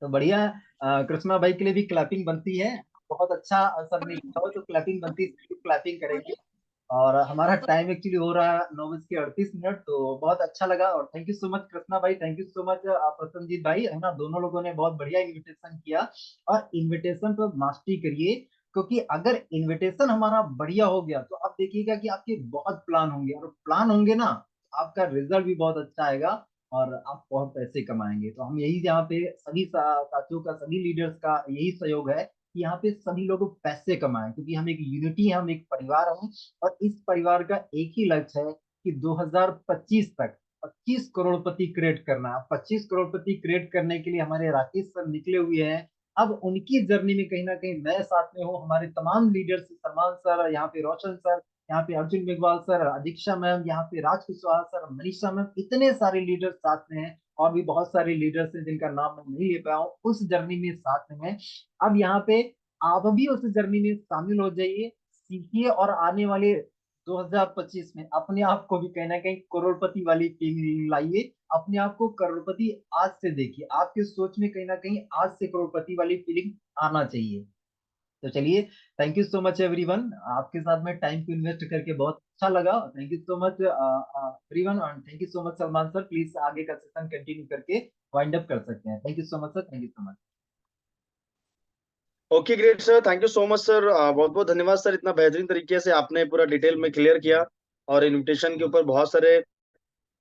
तो बढ़िया है। कृष्णा भाई के लिए भी क्लैपिंग बनती है। बहुत अच्छा सर ने किया हो तो क्लैपिंग बनती है, क्लैपिंग करेंगे। और हमारा टाइम एक्चुअली हो रहा है 9:38। तो बहुत अच्छा लगा, और thank you so much Krishna भाई, thank you so much Prasannajit भाई, है ना, दोनों लोगों ने बहुत बढ़िया इनविटेशन किया। और इनविटेशन पर मास्टरी करिए, क्योंकि अगर इनविटेशन हमारा बढ़िया हो गया तो आप देखिएगा कि आपके बहुत प्लान होंगे, और प्लान होंगे ना तो आपका रिजल्ट भी बहुत अच्छा आएगा, और आप बहुत पैसे कमाएंगे। तो हम यही, यहाँ पे सभी साथियों का, सभी लीडर्स का यही सहयोग है कि यहाँ पे सभी लोग पैसे कमाएं, क्योंकि हम एक यूनिटी हैं, हम एक परिवार हैं। और इस परिवार का एक ही लक्ष्य है कि 2025 तक 25 करोड़पति क्रिएट करना है। 25 करोड़पति क्रिएट करने के लिए हमारे राकेश सर निकले हुए हैं। अब उनकी जर्नी में कहीं ना कहीं मैं साथ में हूँ, हमारे तमाम लीडर्स, सलमान सर, यहाँ पे रोशन सर, यहाँ पे अर्जुन मेघवाल सर, अधीक्षा मैम, यहाँ पे राज कुशवाहा सर, मनीषा मैम, इतने सारे लीडर्स साथ में हैं। और भी बहुत सारे लीडर्स हैं जिनका नाम मैं नहीं ले पाया हूँ, उस जर्नी में साथ में है। अब यहाँ पे आप भी उस जर्नी में शामिल हो जाइए, सीखिए और आने वाले 2025 में अपने आप को भी कहीं ना कहीं करोड़पति वाली फीलिंग लाइए। अपने आप को करोड़पति आज से देखिए, आपके सोच में कहीं ना कहीं आज से करोड़पति वाली फीलिंग आना चाहिए। तो चलिए, thank you so much everyone, आपके साथ में टाइम को इन्वेस्ट करके बहुत अच्छा लगा। Thank you so much everyone, and thank you so much Salman sir. Please आगे का सेशन कंटिन्यू करके वाइंड अप कर सकते हैं। Thank you so much sir, thank you so much. Okay great sir, thank you so much sir, बहुत बहुत धन्यवाद सर, इतना बेहतरीन तरीके से आपने पूरा डिटेल में क्लियर किया और इनविटेशन के ऊपर बहुत सारे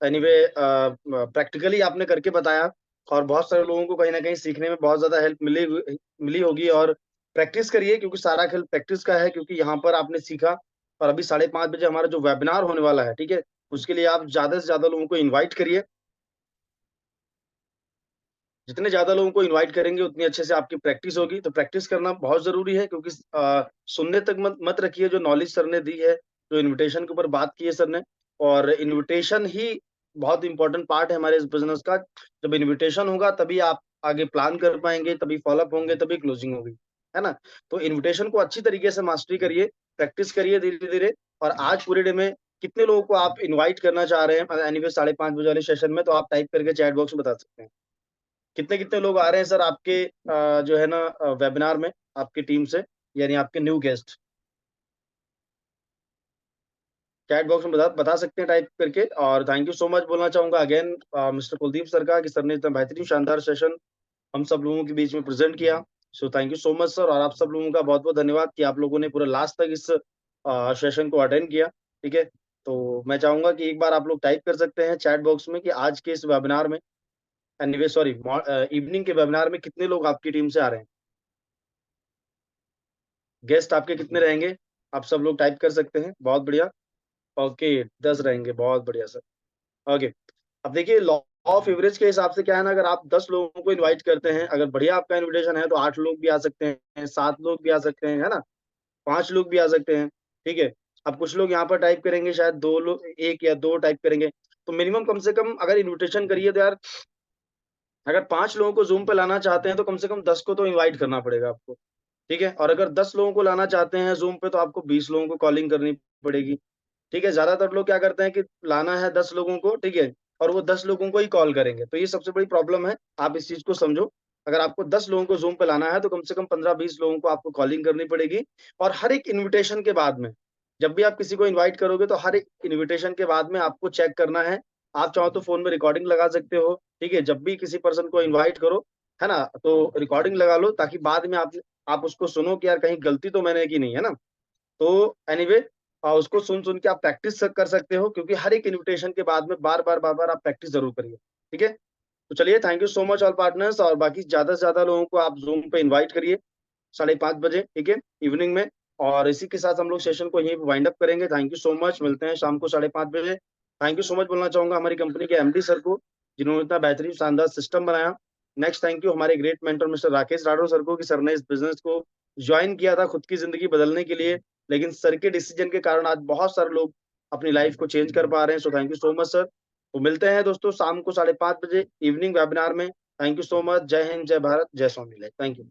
एनीवे प्रैक्टिकली आपने करके बताया और बहुत सारे लोगों को कहीं ना कहीं सीखने में बहुत ज्यादा हेल्प मिली होगी। और प्रैक्टिस करिए क्योंकि सारा खेल प्रैक्टिस का है, क्योंकि यहाँ पर आपने सीखा और अभी 5:30 बजे हमारा जो वेबिनार होने वाला है, ठीक है, उसके लिए आप ज्यादा से ज्यादा लोगों को इन्वाइट करिए। जितने ज्यादा लोगों को इनवाइट करेंगे उतनी अच्छे से आपकी प्रैक्टिस होगी। तो प्रैक्टिस करना बहुत जरूरी है, क्योंकि सुनने तक मत रखिए जो नॉलेज सर ने दी है, जो इनविटेशन के ऊपर बात की है सर ने। और इनविटेशन ही बहुत इंपॉर्टेंट पार्ट है हमारे इस बिजनेस का। जब इनविटेशन होगा तभी आप आगे प्लान कर पाएंगे, तभी फॉलोअप होंगे, तभी क्लोजिंग होगी, है ना। तो इन्विटेशन को अच्छी तरीके से मास्टरी करिए, प्रैक्टिस करिए धीरे धीरे। और आज पूरे डे में कितने लोगों को आप इन्वाइट करना चाह रहे हैं एनीवे 5:30 बजे वाले सेशन में, तो आप टाइप करके चैट बॉक्स में बता सकते हैं। कितने कितने लोग आ रहे हैं सर आपके जो है ना वेबिनार में आपकी टीम से, यानी आपके न्यू गेस्ट? चैट बॉक्स में बता सकते हैं टाइप करके। और थैंक यू सो मच बोलना चाहूंगा अगेन मिस्टर कुलदीप सर का, कि सर ने इतना बेहतरीन शानदार सेशन हम सब लोगों के बीच में प्रेजेंट किया। So thank you so much sir, और आप सब लोगों का बहुत बहुत धन्यवाद कि आप लोगों ने पूरा लास्ट तक इस सेशन को अटेंड किया, ठीक है। तो मैं चाहूंगा कि एक बार आप लोग टाइप कर सकते हैं चैट बॉक्स में कि आज के इस वेबिनार में, एनीवे सॉरी इवनिंग के वेबिनार में कितने लोग आपकी टीम से आ रहे हैं, गेस्ट आपके कितने रहेंगे। आप सब लोग टाइप कर सकते हैं, बहुत बढ़िया। ओके 10 रहेंगे, बहुत बढ़िया सर। ओके, अब देखिए लॉ ऑफ एवरेज के हिसाब से क्या है ना, अगर आप 10 लोगों को इनवाइट करते हैं, अगर बढ़िया आपका इनविटेशन है तो 8 लोग भी आ सकते हैं, 7 लोग भी आ सकते हैं, है ना, 5 लोग भी आ सकते हैं, ठीक है। अब कुछ लोग यहाँ पर टाइप करेंगे, शायद 2 लोग, 1 या 2 टाइप करेंगे। तो मिनिमम कम से कम अगर इन्विटेशन करिए तो यार, अगर 5 लोगों को जूम पे लाना चाहते हैं तो कम से कम 10 को तो इन्वाइट करना पड़ेगा आपको, ठीक है। और अगर 10 लोगों को लाना चाहते हैं जूम पे तो आपको 20 लोगों को कॉलिंग करनी पड़ेगी, ठीक है। ज्यादातर लोग क्या करते हैं कि लाना है 10 लोगों को, ठीक है, और वो 10 लोगों को ही कॉल करेंगे, तो ये सबसे बड़ी प्रॉब्लम है। आप इस चीज को समझो, अगर आपको 10 लोगों को जूम पे लाना है तो कम से कम 15-20 लोगों को आपको कॉलिंग करनी पड़ेगी। और हर एक इन्विटेशन के बाद में, जब भी आप किसी को इन्वाइट करोगे तो हर एक इन्विटेशन के बाद में आपको चेक करना है। आप चाहो तो फोन में रिकॉर्डिंग लगा सकते हो, ठीक है, जब भी किसी पर्सन को इन्वाइट करो, है ना, तो रिकॉर्डिंग लगा लो, ताकि बाद में आप उसको सुनो कि यार कहीं गलती तो मैंने की नहीं, है ना। तो एनीवे उसको सुन सुन के आप प्रैक्टिस कर सकते हो, क्योंकि हर एक इन्विटेशन के बाद में बार बार आप प्रैक्टिस जरूर करिए, ठीक है। तो चलिए, thank you so much all partners, और बाकी ज्यादा से ज्यादा लोगों को आप जूम पे इनवाइट करिए 5:30 बजे, ठीक है, इवनिंग में। और इसी के साथ हम लोग सेशन को यहीं वाइंड अप करेंगे। थैंक यू सो मच, मिलते हैं शाम को 5:30 बजे। थैंक यू सो मच बोलना चाहूंगा हमारी कंपनी के एमडी सर को, जिन्होंने इतना बेहतरीन शानदार सिस्टम बनाया। नेक्स्ट थैंक यू हमारे great mentor mister Rakesh Rathore sir को, कि सर ने इस बिजनेस को ज्वाइन किया था खुद की जिंदगी बदलने के लिए, लेकिन सर के डिसीजन के कारण आज बहुत सारे लोग अपनी लाइफ को चेंज कर पा रहे हैं। So thank you so much sir. तो मिलते हैं दोस्तों शाम को 5:30 बजे इवनिंग वेबिनार में। थैंक यू सो मच, जय हिंद, जय भारत, जय स्वामी। Thank you.